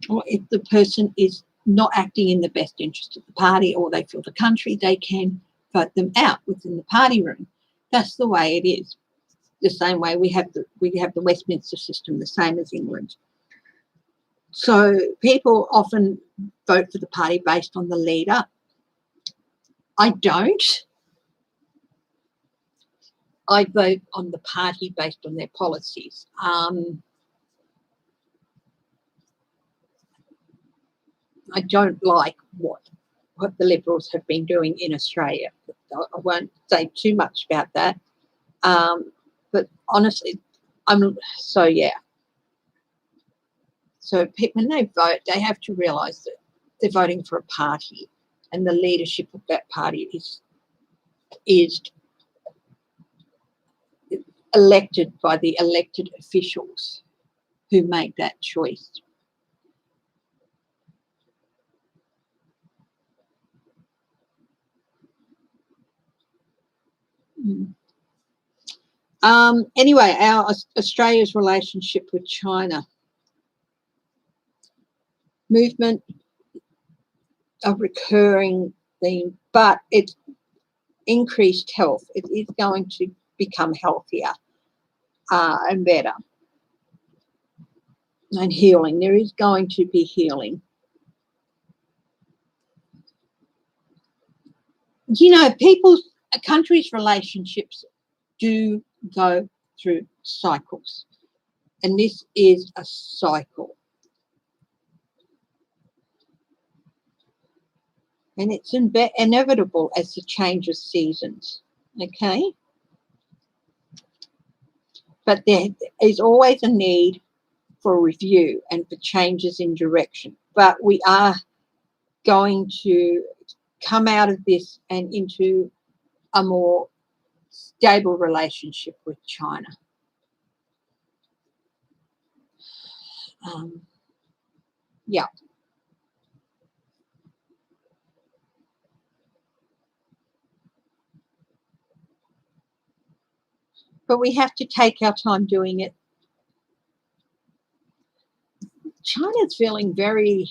Or if the person is not acting in the best interest of the party or they feel the country, they can vote them out within the party room. That's the way it is. The same way we have the Westminster system, the same as England. So people often vote for the party based on the leader. I don't. I vote on the party based on their policies. I don't like what the Liberals have been doing in Australia. I won't say too much about that. But honestly, So people, when they vote, they have to realise that they're voting for a party, and the leadership of that party is elected by the elected officials who make that choice. Anyway, Australia's relationship with China. Movement, a recurring theme, but it's increased health. It is going to become healthier and better. And healing. There is going to be healing. You know, countries' relationships do go through cycles. And this is a cycle. And it's inevitable as the change of seasons, okay? But there is always a need for review and for changes in direction. But we are going to come out of this and into a more stable relationship with China. Yeah. But we have to take our time doing it. China's feeling very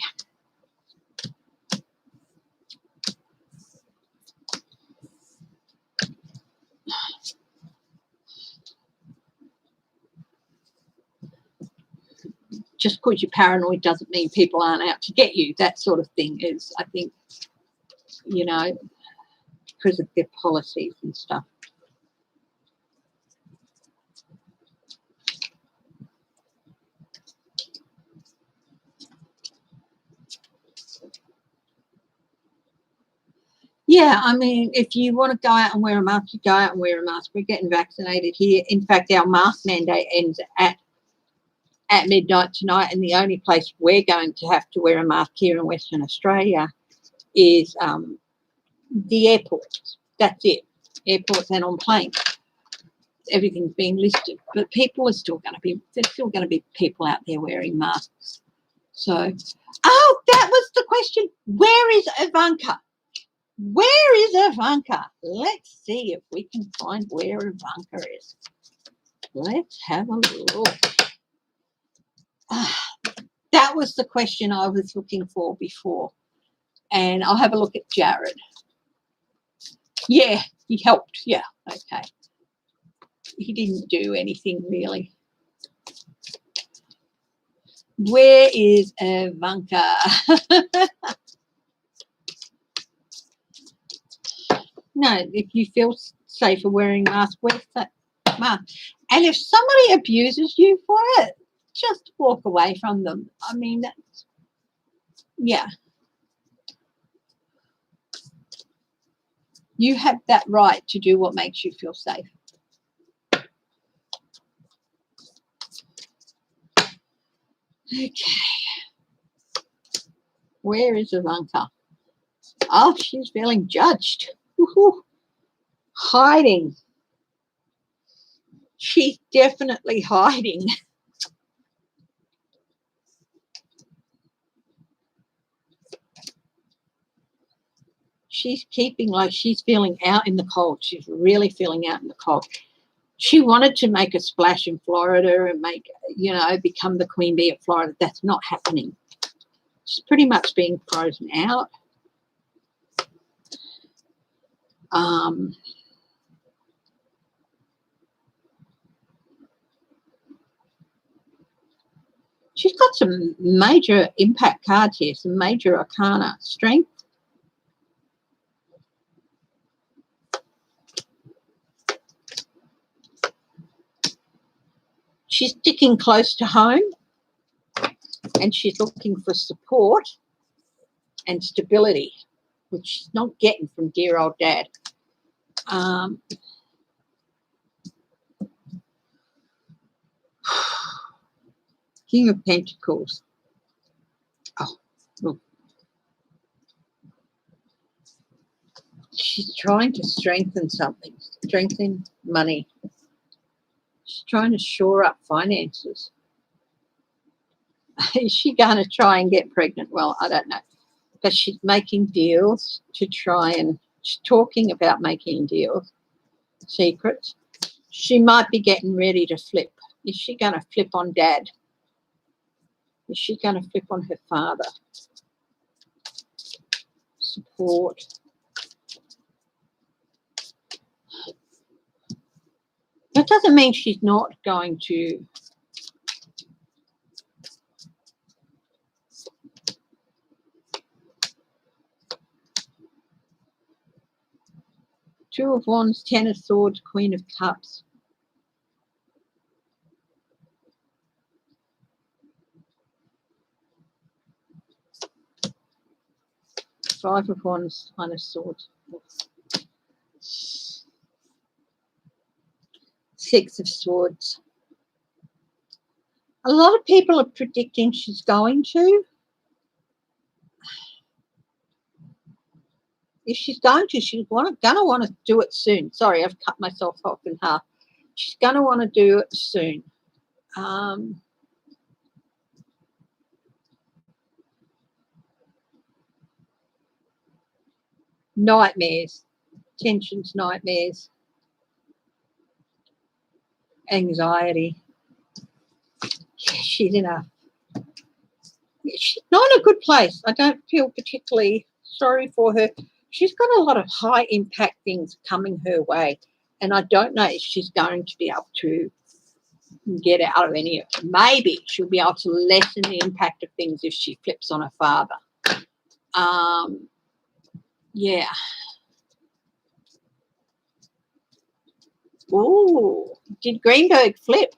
just because you're paranoid doesn't mean people aren't out to get you. That sort of thing is, I think, you know, because of their policies and stuff. Yeah, I mean, if you want to go out and wear a mask, you go out and wear a mask. We're getting vaccinated here. In fact, our mask mandate ends at midnight tonight, and the only place we're going to have to wear a mask here in Western Australia is the airports. That's it. Airports and on planes. Everything's been listed, but there's still going to be people out there wearing masks. So, that was the question. Where is Ivanka? Where is Ivanka? Let's see if we can find where Ivanka is. Let's have a look. That was the question I was looking for before. And I'll have a look at Jared. Yeah, he helped. Yeah, okay. He didn't do anything really. Where is Ivanka? No, if you feel safer wearing a mask, wear that mask. And if somebody abuses you for it, just walk away from them. I mean, that's, yeah. You have that right to do what makes you feel safe. Okay. Where is Ivanka? Oh, she's feeling judged. Woo-hoo. Hiding. She's definitely hiding. She's keeping, like, she's feeling out in the cold. She's really feeling out in the cold. She wanted to make a splash in Florida and make, you know, become the queen bee of Florida. That's not happening. She's pretty much being frozen out. She's got some major impact cards here, some major arcana. Strength. She's sticking close to home and she's looking for support and stability, which she's not getting from dear old dad. King of Pentacles. Oh, look. She's trying to strengthen something, strengthen money. She's trying to shore up finances. Is she going to try and get pregnant? Well, I don't know. But she's making deals to try and, she's talking about making deals, secrets. She might be getting ready to flip. Is she going to flip on dad? Is she going to flip on her father? Support. That doesn't mean she's not going to Two of Wands, Ten of Swords, Queen of Cups. Five of Wands, Nine of Swords. Six of Swords. A lot of people are predicting she's going to. If she's going to, she's going to want to do it soon. Sorry, I've cut myself off in half. She's going to want to do it soon. Nightmares, tensions, nightmares, anxiety. She's in a, she's not in a good place. I don't feel particularly sorry for her. She's got a lot of high impact things coming her way, and I don't know if she's going to be able to get out of any of it. Maybe she'll be able to lessen the impact of things if she flips on her father. Yeah. Oh, did Greenberg flip?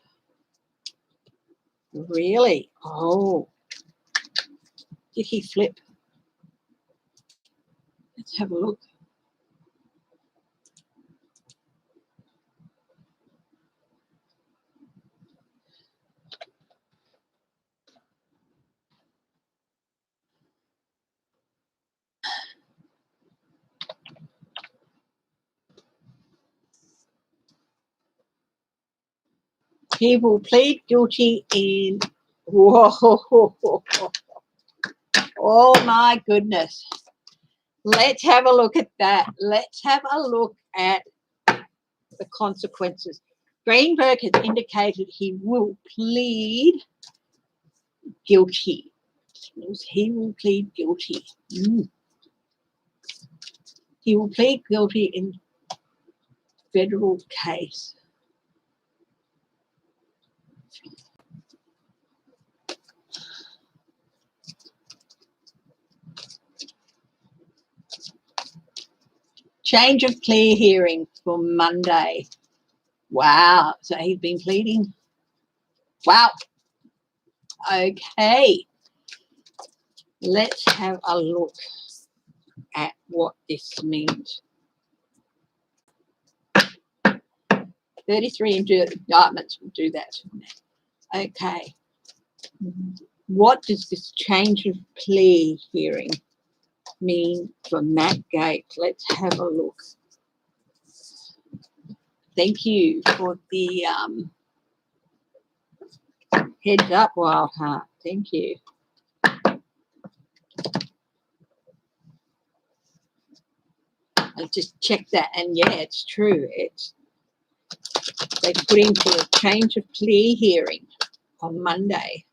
Really? Oh, did he flip? Let's have a look. He will plead guilty in, whoa, oh my goodness. Let's have a look at that. Let's have a look at the consequences. Greenberg has indicated he will plead guilty. He will plead guilty. He will plead guilty in federal case. Change of plea hearing for Monday. Wow. So he's been pleading. Wow. Okay. Let's have a look at what this means. 33 indictments will do that. Okay. What does this change of plea hearing mean for Matt Gaetz? Let's have a look. Thank you for the heads up, Wild Heart. Thank you. I just checked that, and yeah, it's true. They put in for a change of plea hearing on Monday.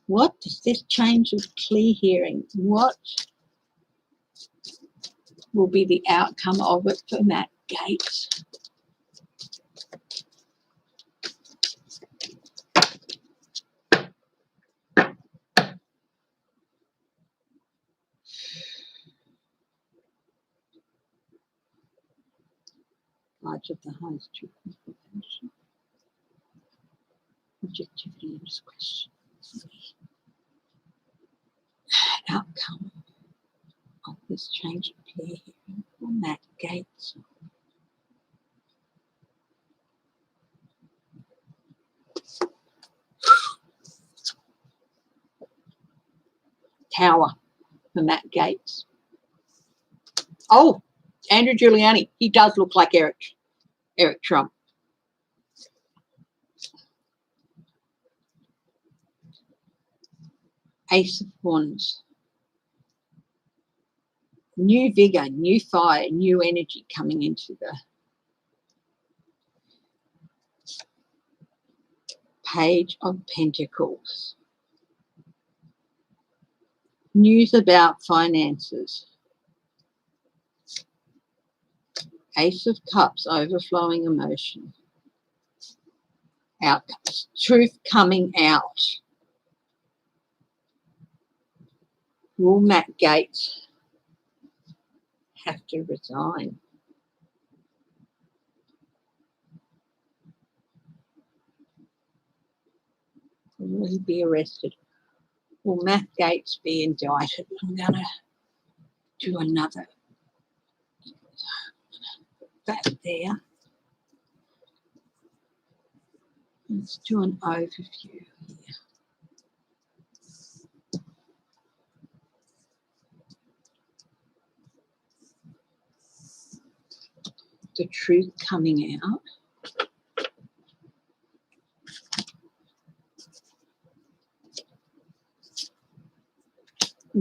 What does this change of plea hearing? What will be the outcome of it for Matt Gaetz? Large of the highest truth and prevention. Objectivity and discretion. Outcome of this change of plea hearing for Matt Gaetz. Tower for Matt Gaetz. Oh, Andrew Giuliani. He does look like Eric Trump. Ace of Wands. New vigor, new fire, new energy coming into the Page of Pentacles. News about finances. Ace of Cups, overflowing emotion. Outcomes, truth coming out. Will Matt Gaetz have to resign? Will he be arrested? Will Matt Gaetz be indicted? I'm going to do another that there. Let's do an overview here. The truth coming out.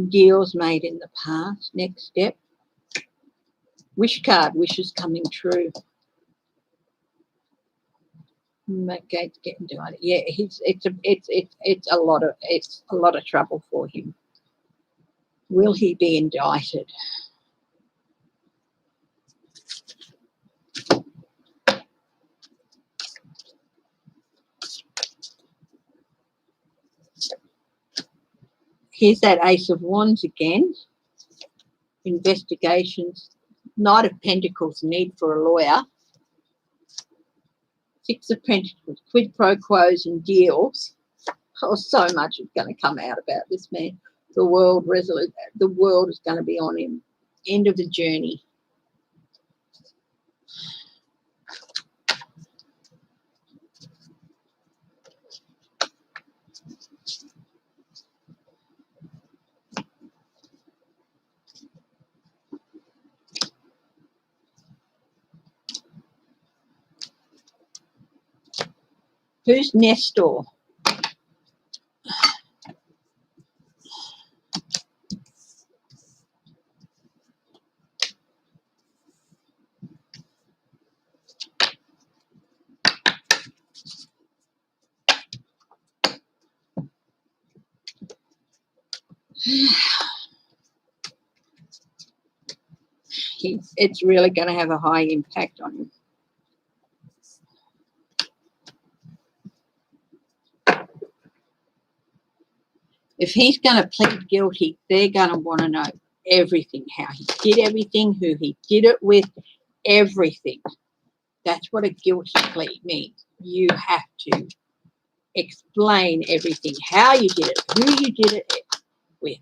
Deals made in the past. Next step. Wish card. Wishes coming true. Matt Gaetz getting indicted. Yeah, it's a lot of trouble for him. Will he be indicted? Here's that Ace of Wands again. Investigations. Knight of Pentacles, need for a lawyer. Six of Pentacles, quid pro quos and deals. Oh, so much is going to come out about this man. The world resolute. The world is going to be on him. End of the journey. Who's Nestor? it's really going to have a high impact on him. If he's going to plead guilty, they're going to want to know everything, how he did everything, who he did it with, everything. That's what a guilty plea means. You have to explain everything, how you did it, who you did it with.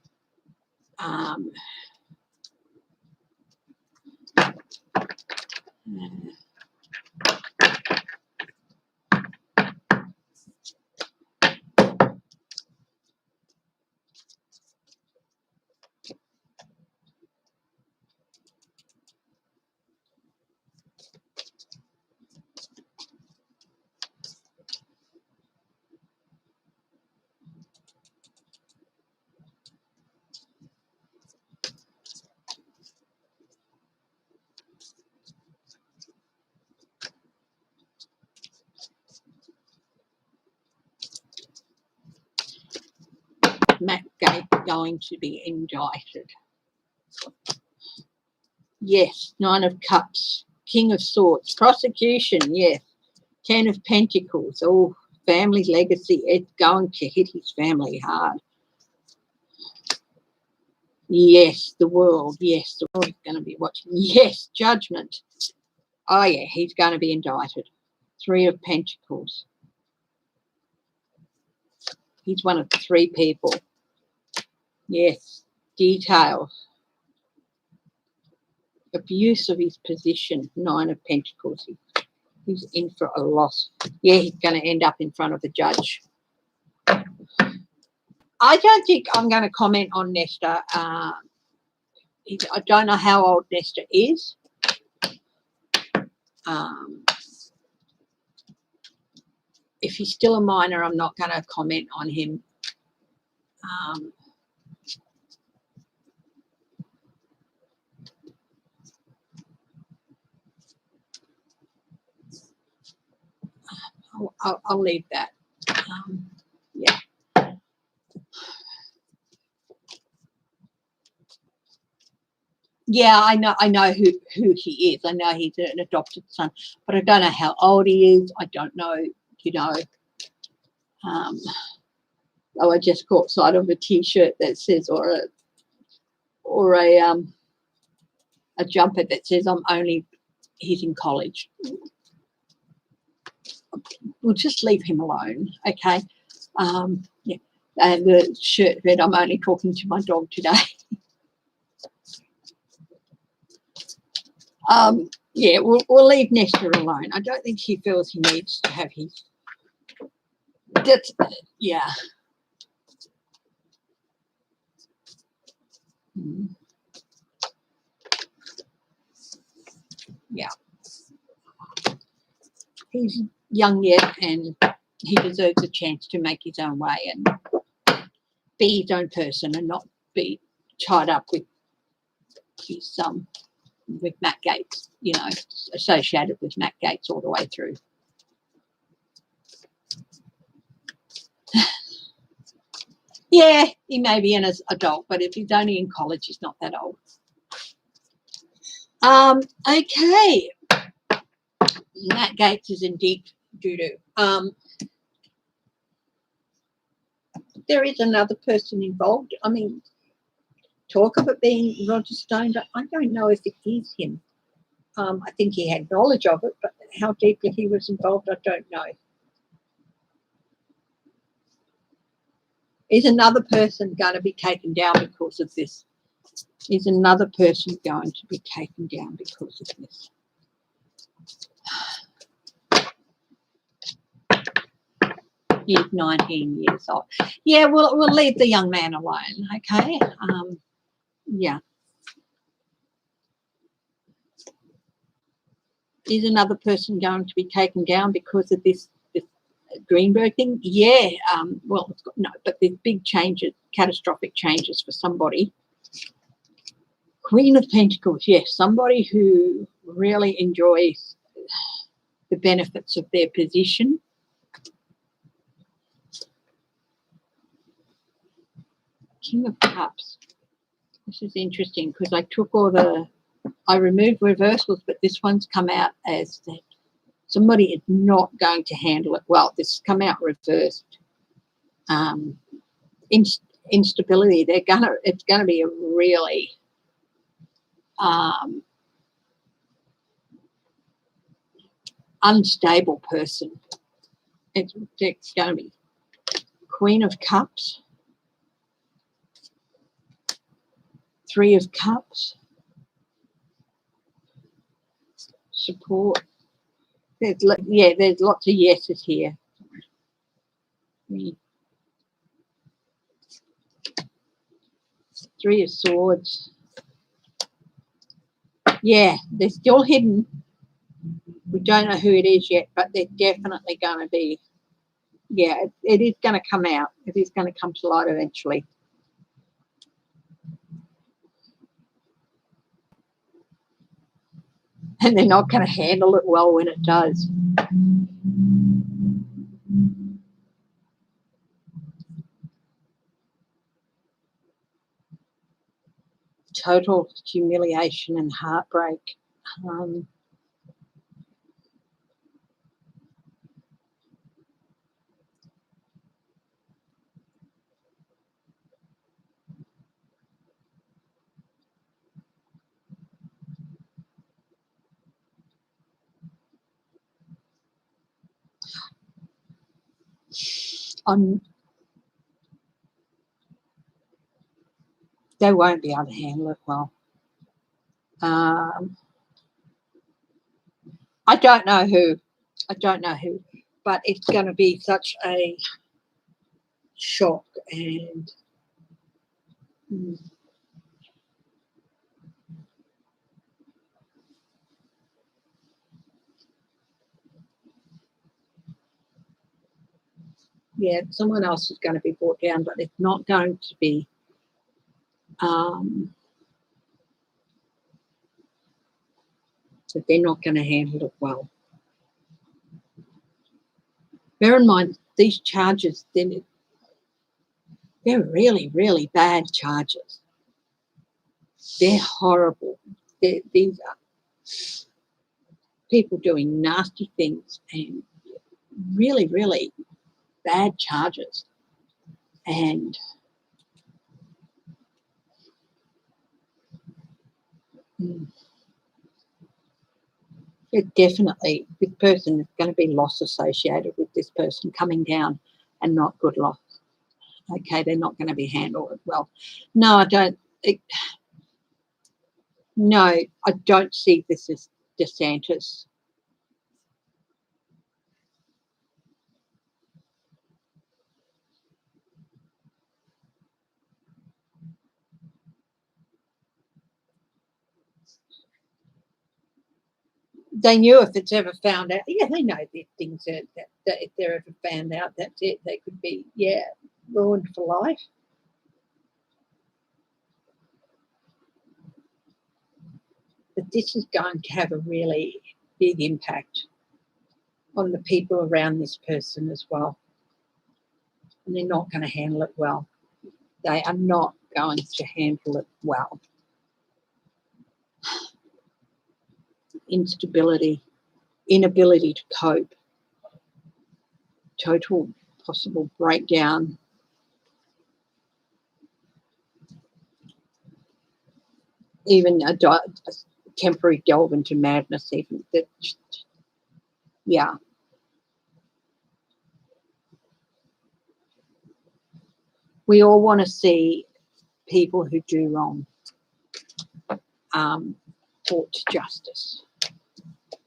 Matt Gaetz going to be indicted. Yes, 9 of Cups, King of Swords, prosecution, yes, 10 of Pentacles, oh, family legacy, it's going to hit his family hard. Yes, the world is going to be watching. Yes, Judgment. Oh, yeah, he's going to be indicted. 3 of Pentacles. He's one of 3 people. Yes, details. Abuse of his position, 9 of Pentacles. He's in for a loss. Yeah, he's going to end up in front of the judge. I don't think I'm going to comment on Nestor. I don't know how old Nestor is. If he's still a minor, I'm not going to comment on him. I'll leave that. Yeah. Yeah, I know who he is. I know he's an adopted son, but I don't know how old he is. I don't know, you know. I just caught sight of a T-shirt that says, or a jumper that says, he's in college. We'll just leave him alone, okay? Yeah. And the shirt read, I'm only talking to my dog today. Yeah, we'll leave Nestor alone. I don't think he feels he needs to have his. Yeah. Yeah. He's young yet, and he deserves a chance to make his own way and be his own person and not be tied up with his with Matt Gaetz, you know, associated with Matt Gaetz all the way through. Yeah, he may be an adult, but if he's only in college, he's not that old. Okay. Matt Gaetz is in deep doo-doo. There is another person involved. I mean, talk of it being Roger Stone, but I don't know if it is him. I think he had knowledge of it, but how deeply he was involved, I don't know. Is another person going to be taken down because of this? Is another person going to be taken down because of this? He's 19 years old. Yeah, we'll leave the young man alone, okay? Yeah. Is another person going to be taken down because of this Greenberg thing? Yeah. Well, no, but there's big changes, catastrophic changes for somebody. Queen of Pentacles, yes, somebody who really enjoys the benefits of their position. King of Cups. This is interesting because I took all the I removed reversals, but this one's come out as that somebody is not going to handle it well. This has come out reversed. Instability. It's gonna be a really unstable person. It's going to be Queen of Cups, Three of Cups, support. There's lots of yeses here. Three of Swords. Yeah, they're still hidden. We don't know who it is yet, but they're definitely going to be, yeah, it is going to come out. It is going to come to light eventually. And they're not going to handle it well when it does. Total humiliation and heartbreak. They won't be able to handle it well. I don't know who. But it's going to be such a shock and yeah, someone else is going to be brought down, but it's not going to be that they're not going to handle it well. Bear in mind, these charges, they're really, really bad charges. They're horrible. These are people doing nasty things and really, really bad charges. And it definitely, this person is going to be loss associated with this person coming down and not good loss. Okay, they're not going to be handled well. No, I don't. No, I don't see this as DeSantis. They knew if it's ever found out. Yeah, they know the things that if they're ever found out, that's it. They could be, yeah, ruined for life. But this is going to have a really big impact on the people around this person as well. And they're not going to handle it well. They are not going to handle it well. Instability, inability to cope, total possible breakdown. Even a temporary delve into madness, even that, yeah. We all want to see people who do wrong brought to justice,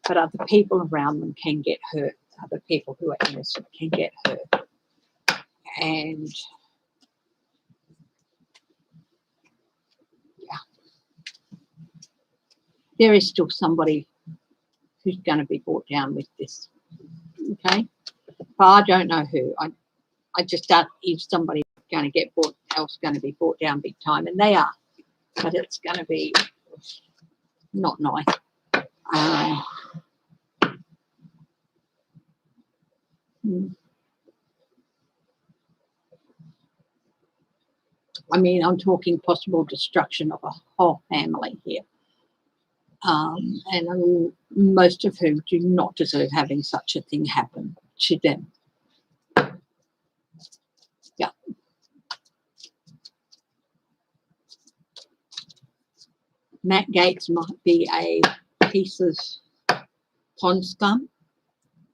but other people around them can get hurt. Other people who are innocent can get hurt, and yeah, there is still somebody who's going to be brought down with this. Okay, but I don't know who. I just doubt if somebody going to get going to be brought down big time, and they are, but it's going to be not nice. I mean, I'm talking possible destruction of a whole family here. and most of whom do not deserve having such a thing happen to them. Yeah. Matt Gaetz might be a piece of pond scum,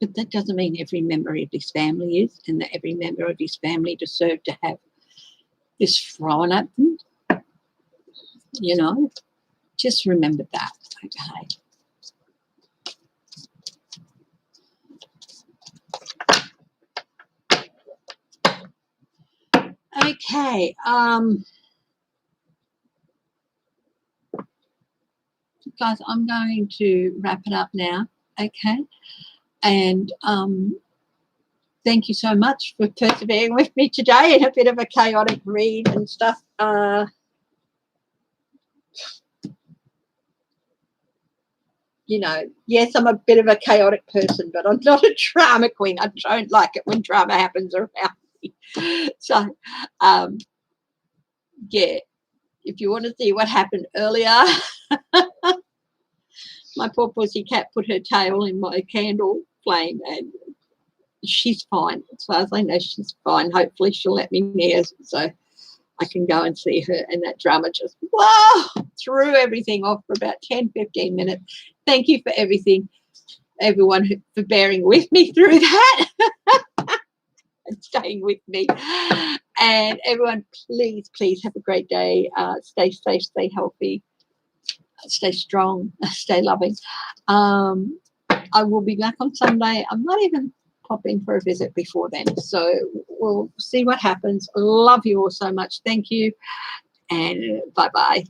but that doesn't mean every member of his family is, and that every member of his family deserve to have this thrown at them. You know, just remember that, okay? Okay, guys, I'm going to wrap it up now, okay? And thank you so much for persevering with me today in a bit of a chaotic read and stuff. You know, yes, I'm a bit of a chaotic person, but I'm not a drama queen. I don't like it when drama happens around me. So, yeah, if you want to see what happened earlier, my poor pussy cat put her tail in my candle flame and she's fine. As far as I know, she's fine. Hopefully she'll let me near so I can go and see her. And that drama just, threw everything off for about 10, 15 minutes. Thank you for everything, everyone for bearing with me through that and staying with me. And everyone, please, please have a great day. Stay safe, stay healthy, stay strong, stay loving. I will be back on Sunday. I'm not even popping for a visit before then. So we'll see what happens. Love you all so much. Thank you. And bye-bye.